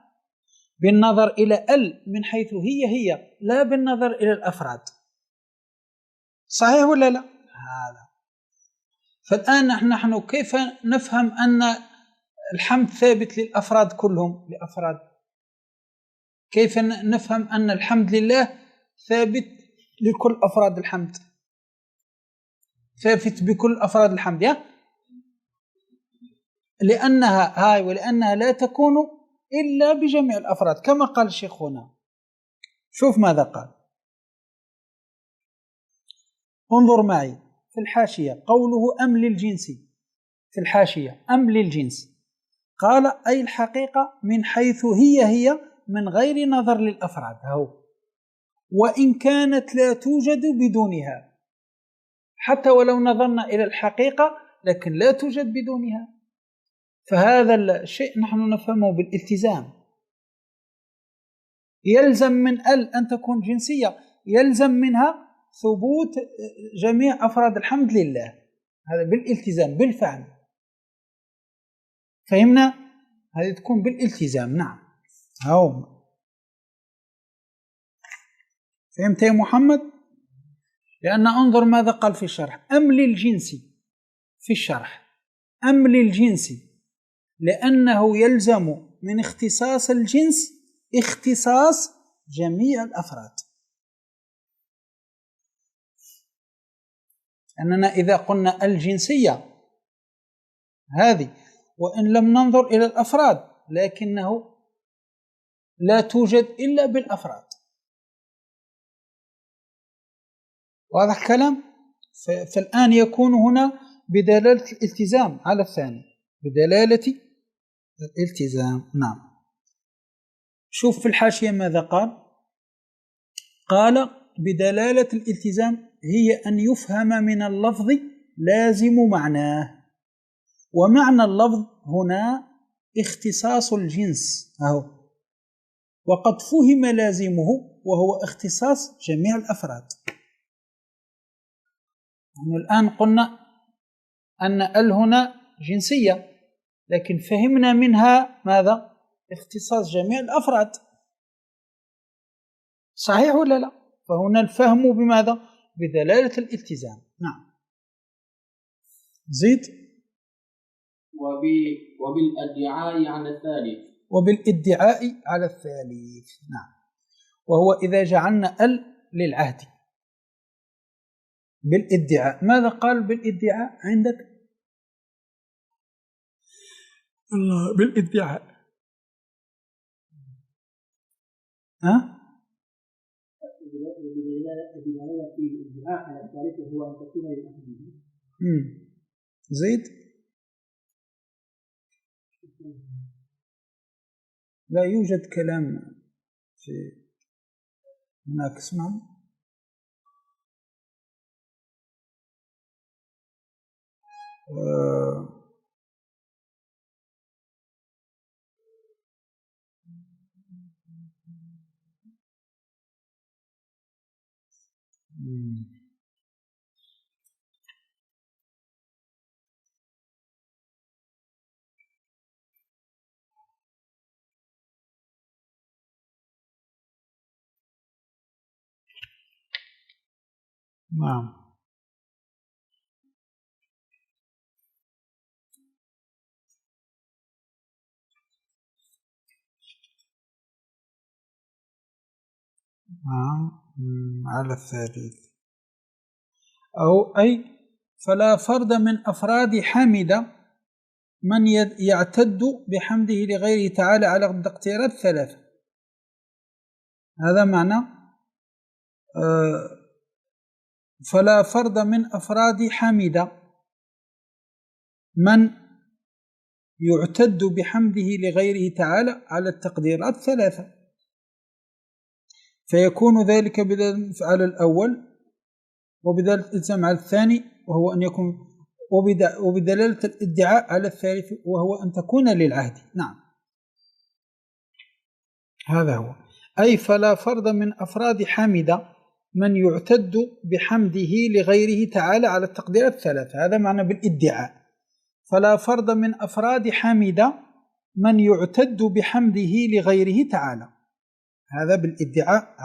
بالنظر إلى من حيث هي لا بالنظر إلى الأفراد، صحيح ولا لا؟ هذا. فالآن نحن كيف نفهم أن الحمد ثابت للأفراد كلهم، لأفراد؟ كيف نفهم أن الحمد لله ثابت لكل أفراد الحمد، ثابت بكل أفراد الحمد؟ ولأنها لا تكون إلا بجميع الأفراد كما قال الشيخ هنا. شوف ماذا قال، انظر معي في الحاشية، قوله أم للجنس، في الحاشية أم للجنس، قال أي الحقيقة من حيث هي من غير نظر للأفراد، وإن كانت لا توجد بدونها، حتى ولو نظرنا إلى الحقيقة لكن لا توجد بدونها. فهذا الشيء نحن نفهمه بالالتزام. يلزم من أن تكون جنسية، يلزم منها ثبوت جميع أفراد الحمد لله، هذا بالالتزام بالفهم. فهمنا؟ هذه تكون بالالتزام. نعم. فهمت يا محمد؟ لأن انظر ماذا قال في الشرح، أم للجنس في الشرح، أم للجنس لأنه يلزم من اختصاص الجنس اختصاص جميع الأفراد. أننا إذا قلنا الجنسية هذه وإن لم ننظر إلى الأفراد لكنه لا توجد إلا بالأفراد، واضح الكلام؟ فالآن يكون هنا بدلالة الالتزام على الثاني، بدلالة الالتزام. نعم. شوف في الحاشية ماذا قال، قال بدلالة الالتزام هي أن يفهم من اللفظ لازم معناه، ومعنى اللفظ هنا اختصاص الجنس وقد فهم لازمه وهو اختصاص جميع الأفراد. يعني الآن قلنا أن هنا جنسية لكن فهمنا منها ماذا؟ اختصاص جميع الأفراد، صحيح ولا لا؟ فهنا الفهم بماذا؟ بدلالة الالتزام. نعم. زيد. وبالادعاء على الثالث، وبالادعاء على الثالث. نعم. وهو إذا جعلنا للعهد بالادعاء، ماذا قال بالادعاء عندك؟ الله، بالادعاء في الادعاء على الثالث هو أن تكون للأهل. زيد. لا يوجد كلام في هناك، اسمع نعم. على الثالث. أو أي فلا فرد من أفراد حمد من يعتد بحمده لغيره تعالى على الاختيارات الثلاثة. هذا معنى فلا فرد من أفراد حمد من يعتد بحمده لغيره تعالى على التقديرات الثلاثة، فيكون ذلك بدلالة على الأول، وبدلالة الإلزام على الثاني، وهو أن يكون، وبدلالة الادعاء على الثالث، وهو أن تكون للعهد. نعم، هذا هو. أي فلا فرد من أفراد حمد من يعتد بحمده لغيره تعالى على التقديرات الثلاثة. هذا معنى بالادعاء. فلا فرد من أفراد حمد من يعتد بحمده لغيره تعالى، هذا بالادعاء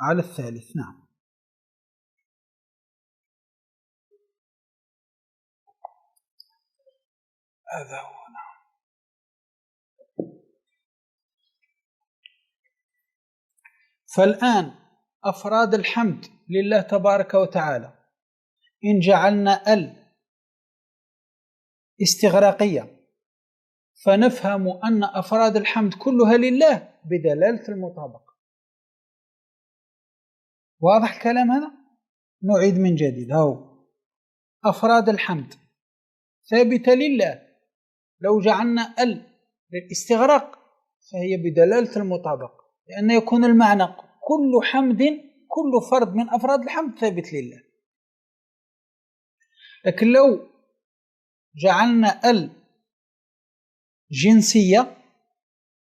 على الثالث. نعم، هذا هو. نعم. فالآن أفراد الحمد لله تبارك وتعالى إن جعلنا استغراقية فنفهم أن أفراد الحمد كلها لله بدلالة المطابقة. واضح الكلام هذا؟ نعيد من جديد. هو أفراد الحمد ثابتة لله، لو جعلنا للاستغراق فهي بدلالة المطابقة، لأن يكون المعنى كل حمد، كل فرد من أفراد الحمد ثابت لله. لكن لو جعلنا جنسية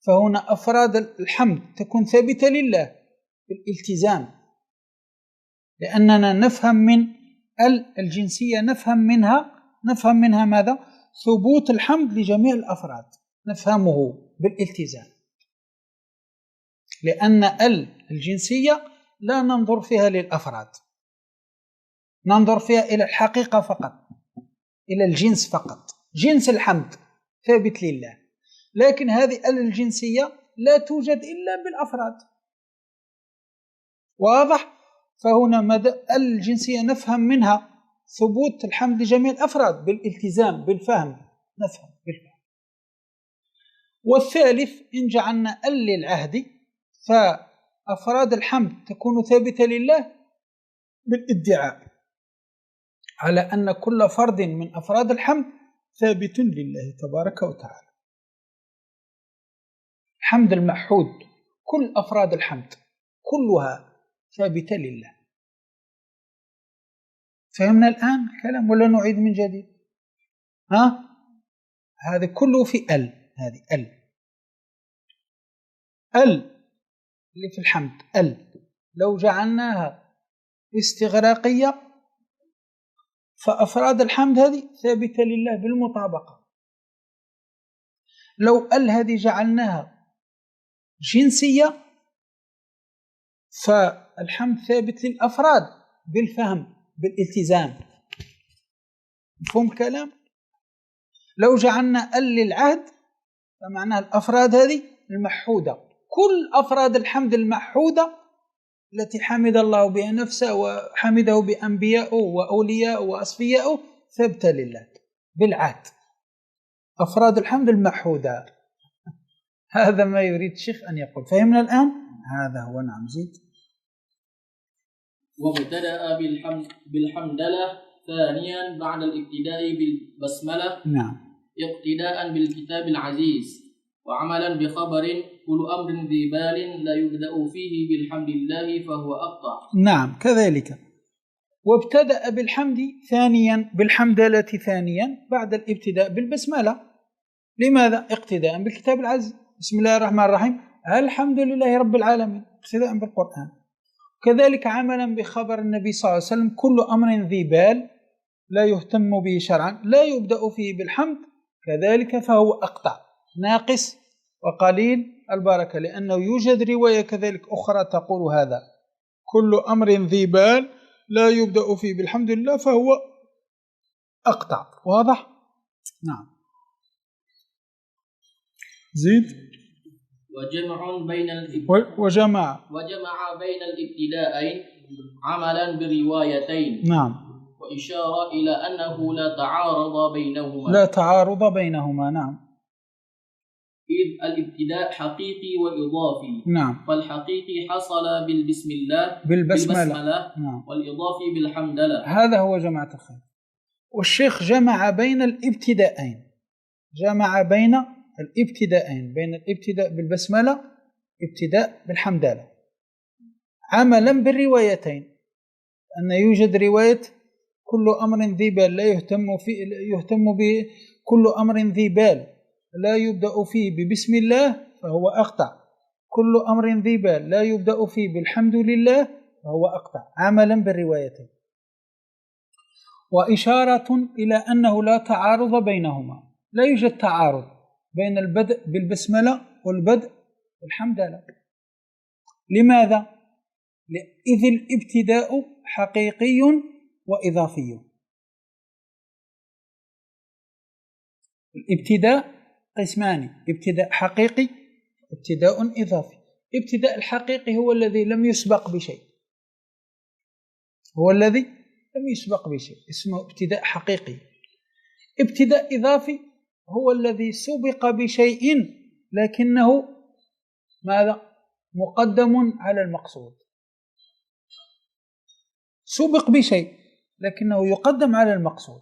فهنا أفراد الحمد تكون ثابتة لله بالالتزام، لأننا نفهم من الجنسية نفهم منها ماذا؟ ثبوت الحمد لجميع الأفراد، نفهمه بالالتزام، لأن الجنسية لا ننظر فيها للأفراد، ننظر فيها إلى الحقيقة فقط، إلى الجنس فقط. جنس الحمد ثابت لله، لكن هذه الجنسية لا توجد إلا بالأفراد. واضح؟ فهنا الجنسية نفهم منها ثبوت الحمد لجميع الأفراد بالالتزام، بالفهم، نفهم بالفهم. والثالث إن جعلنا للعهد فأفراد الحمد تكون ثابتة لله بالادعاء على أن كل فرد من أفراد الحمد ثابت لله تبارك وتعالى. الحمد المحمود، كل أفراد الحمد كلها ثابتة لله. فهمنا الآن الكلام ولا نعيد من جديد؟ هذا كله في هذه اللي في الحمد لو جعلناها استغراقية فأفراد الحمد هذه ثابتة لله بالمطابقة. لو هذه جعلناها جنسية فالحمد ثابت للأفراد بالفهم بالالتزام. مفهوم الكلام؟ لو جعلنا للعهد فمعناها الأفراد هذه المحودة، كل أفراد الحمد المحودة التي حمد الله بها نفسه وحمده بأنبيائه وأوليائه وأصفيائه ثابتة لله بالعهد، أفراد الحمد المحودة. هذا ما يريد الشيخ أن يقول. فهمنا الآن؟ هذا هو. نعم، زيد. وابتدأ بالحمدلة ثانيا بعد الابتداء بالبسملة. نعم، اقتداء بالكتاب العزيز، وعملا بخبر كل أمر ذي بال لا يبدأ فيه بالحمد لله فهو أقطع. نعم، كذلك وابتدأ بالحمد ثانيا، بالحمدلة ثانيا بعد الابتداء بالبسملة. لماذا؟ اقتداء بالكتاب العزيز. بسم الله الرحمن الرحيم، الحمد لله رب العالمين، اقتداء بالقرآن. كذلك عملا بخبر النبي صلى الله عليه وسلم: كل أمر ذي بال لا يهتم به شرعا لا يبدأ فيه بالحمد، كذلك فهو أقطع، ناقص وقليل البركة، لأنه يوجد رواية كذلك أخرى تقول هذا: كل أمر ذي بال لا يبدأ فيه بالحمد لله فهو أقطع. واضح؟ نعم. زيد. وجمع بين الابتداءين عملا بروايتين. نعم. وإشارة إلى أنه لا تعارض بينهما. نعم. إذ الابتداء حقيقي وإضافي. نعم. فالحقيقي حصل بالبسملة. نعم. والإضافي بالحمدلة. هذا هو جماعة الخير. والشيخ جمع بين الابتداءين، بين الابتداء بالبسملة، ابتداء بالحمدلة، عملا بالروايتين. أن يوجد رواية: كل أمر ذي بال لا يهتم به، كل أمر ذي بال لا يبدأ فيه ببسم الله فهو أقطع، كل أمر ذي بال لا يبدأ فيه بالحمد لله فهو أقطع، عملا بالروايتين. وإشارة إلى أنه لا تعارض بينهما، لا يوجد تعارض بين البدء بالبسملة والبدء بالحمدلله. لماذا؟ إذ الابتداء حقيقي وإضافي. الابتداء قسمان: ابتداء حقيقي، ابتداء إضافي. ابتداء الحقيقي هو الذي لم يسبق بشيء، اسمه ابتداء حقيقي. ابتداء إضافي هو الذي سبق بشيء لكنه ماذا؟ مقدم على المقصود. سبق بشيء لكنه يقدم على المقصود،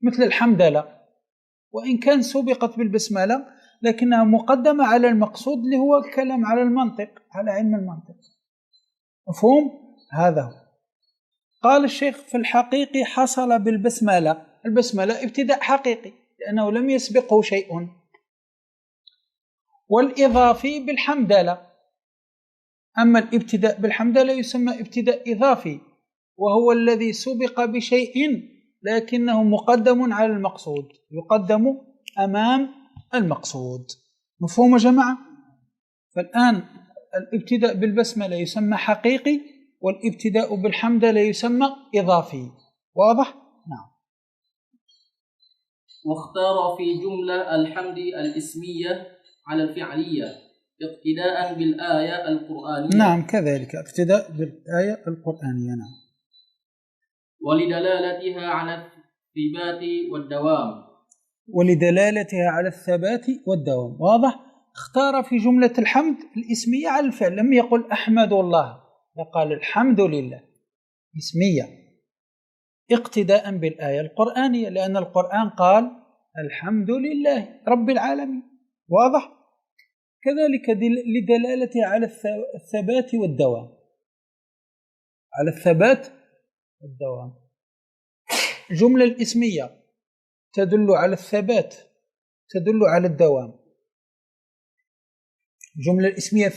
مثل الحمدلله، وإن كان سبقت بالبسملة لكنها مقدمة على المقصود اللي هو الكلام على المنطق، على علم المنطق. مفهوم؟ هذا هو. قال الشيخ: في الحقيقي حصل بالبسملة. البسملة ابتداء حقيقي لأنه لم يسبقه شيء. والإضافي بالحمدلة. أما الابتداء بالحمدلة يسمى ابتداء إضافي، وهو الذي سبق بشيء لكنه مقدم على المقصود، يقدم أمام المقصود. مفهوم يا جماعة؟ فالآن الابتداء بالبسملة يسمى حقيقي، والابتداء بالحمدلله يسمى إضافي. واضح؟ نعم. واختار في جملة الحمد الاسمية على الفعلية اقتداء بالآية القرآنية. نعم، كذلك اقتداء بالآية القرآنية. نعم. ولدلالتها على الثبات والدوام. واضح؟ اختار في جملة الحمد الاسمية على الفعل، لم يقل أحمد الله، قال الحمد لله اسمية اقتداء بالآية القرآنية، لأن القرآن قال الحمد لله رب العالمين. واضح؟ كذلك لدلالته على الثبات والدوام. الجملة الاسمية تدل على الثبات، تدل على الدوام. الجملة الاسمية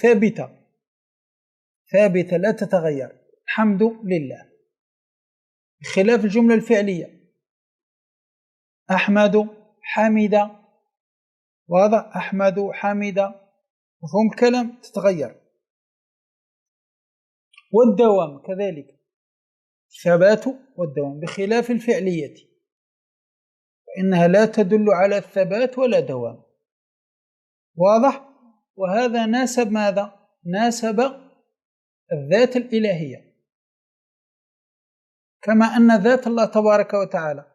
ثابتة لا تتغير، الحمد لله، بخلاف الجملة الفعلية أحمد حمد. واضح؟ أحمد حمد، مفهوم الكلام؟ تتغير. والدوام كذلك، الثبات والدوام، بخلاف الفعلية فإنها لا تدل على الثبات ولا دوام. واضح؟ وهذا ناسب ماذا؟ ناسب الذات الإلهية، كما أن ذات الله تبارك وتعالى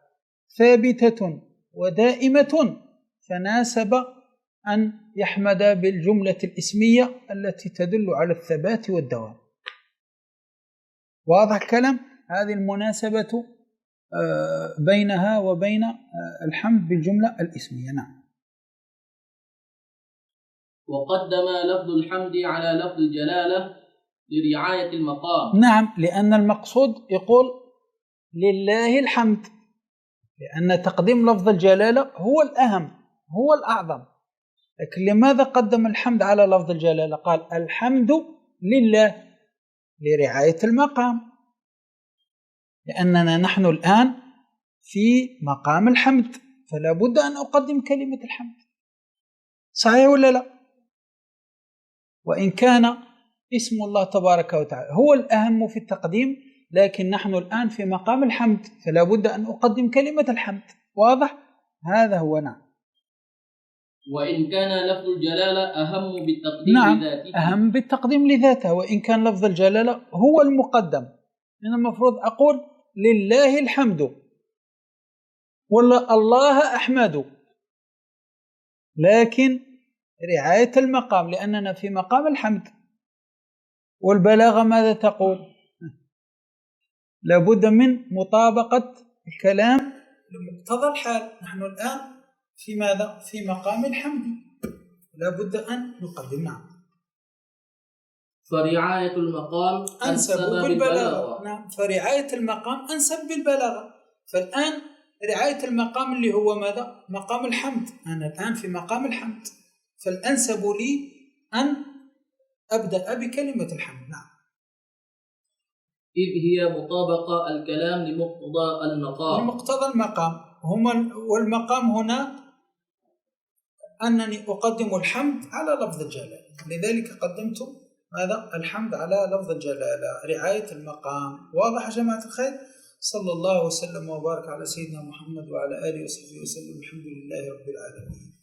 ثابتة ودائمة، فناسب أن يحمد بالجملة الاسمية التي تدل على الثبات والدوام. واضح الكلام؟ هذه المناسبة بينها وبين الحمد بالجملة الاسمية. نعم. وقدم لفظ الحمد على لفظ الجلالة لرعاية المقام. نعم، لأن المقصود يقول لله الحمد، لأن تقديم لفظ الجلالة هو الأهم هو الأعظم. لكن لماذا قدم الحمد على لفظ الجلالة؟ قال الحمد لله لرعاية المقام، لأننا نحن الآن في مقام الحمد، فلا بد أن أقدم كلمة الحمد. صحيح ولا لا؟ وإن كان اسم الله تبارك وتعالى هو الأهم في التقديم، لكن نحن الآن في مقام الحمد، فلا بد أن أقدم كلمة الحمد. واضح؟ هذا هو. نعم. وإن كان لفظ الجلالة أهم بالتقديم نعم، لذاته. أهم بالتقديم لذاته، وإن كان لفظ الجلالة هو المقدم. من المفروض أقول لله الحمد ولا الله أحمد، لكن رعاية المقام لأننا في مقام الحمد. والبلاغة ماذا تقول؟ لابد من مطابقة الكلام لمقتضى الحال. نحن الآن في ماذا؟ في مقام الحمد، لابد أن نقدم. نعم. فرعاية المقام أنسب بالبلاغة. نعم، فرعاية المقام أنسب بالبلاغة. فالآن رعاية المقام اللي هو ماذا؟ مقام الحمد. أنا الآن في مقام الحمد، فالأنسب لي أن أبدأ بكلمة الحمد. نعم. إذ هي مطابقة الكلام لمقتضى المقام. لمقتضى المقام والمقام هنا أنني أقدم الحمد على لفظ الجلالة، لذلك قدمت ماذا؟ الحمد على لفظ الجلالة، رعاية المقام. واضح يا جماعة الخير؟ صلى الله وسلم وبارك على سيدنا محمد وعلى آله وصحبه وسلم. الحمد لله رب العالمين.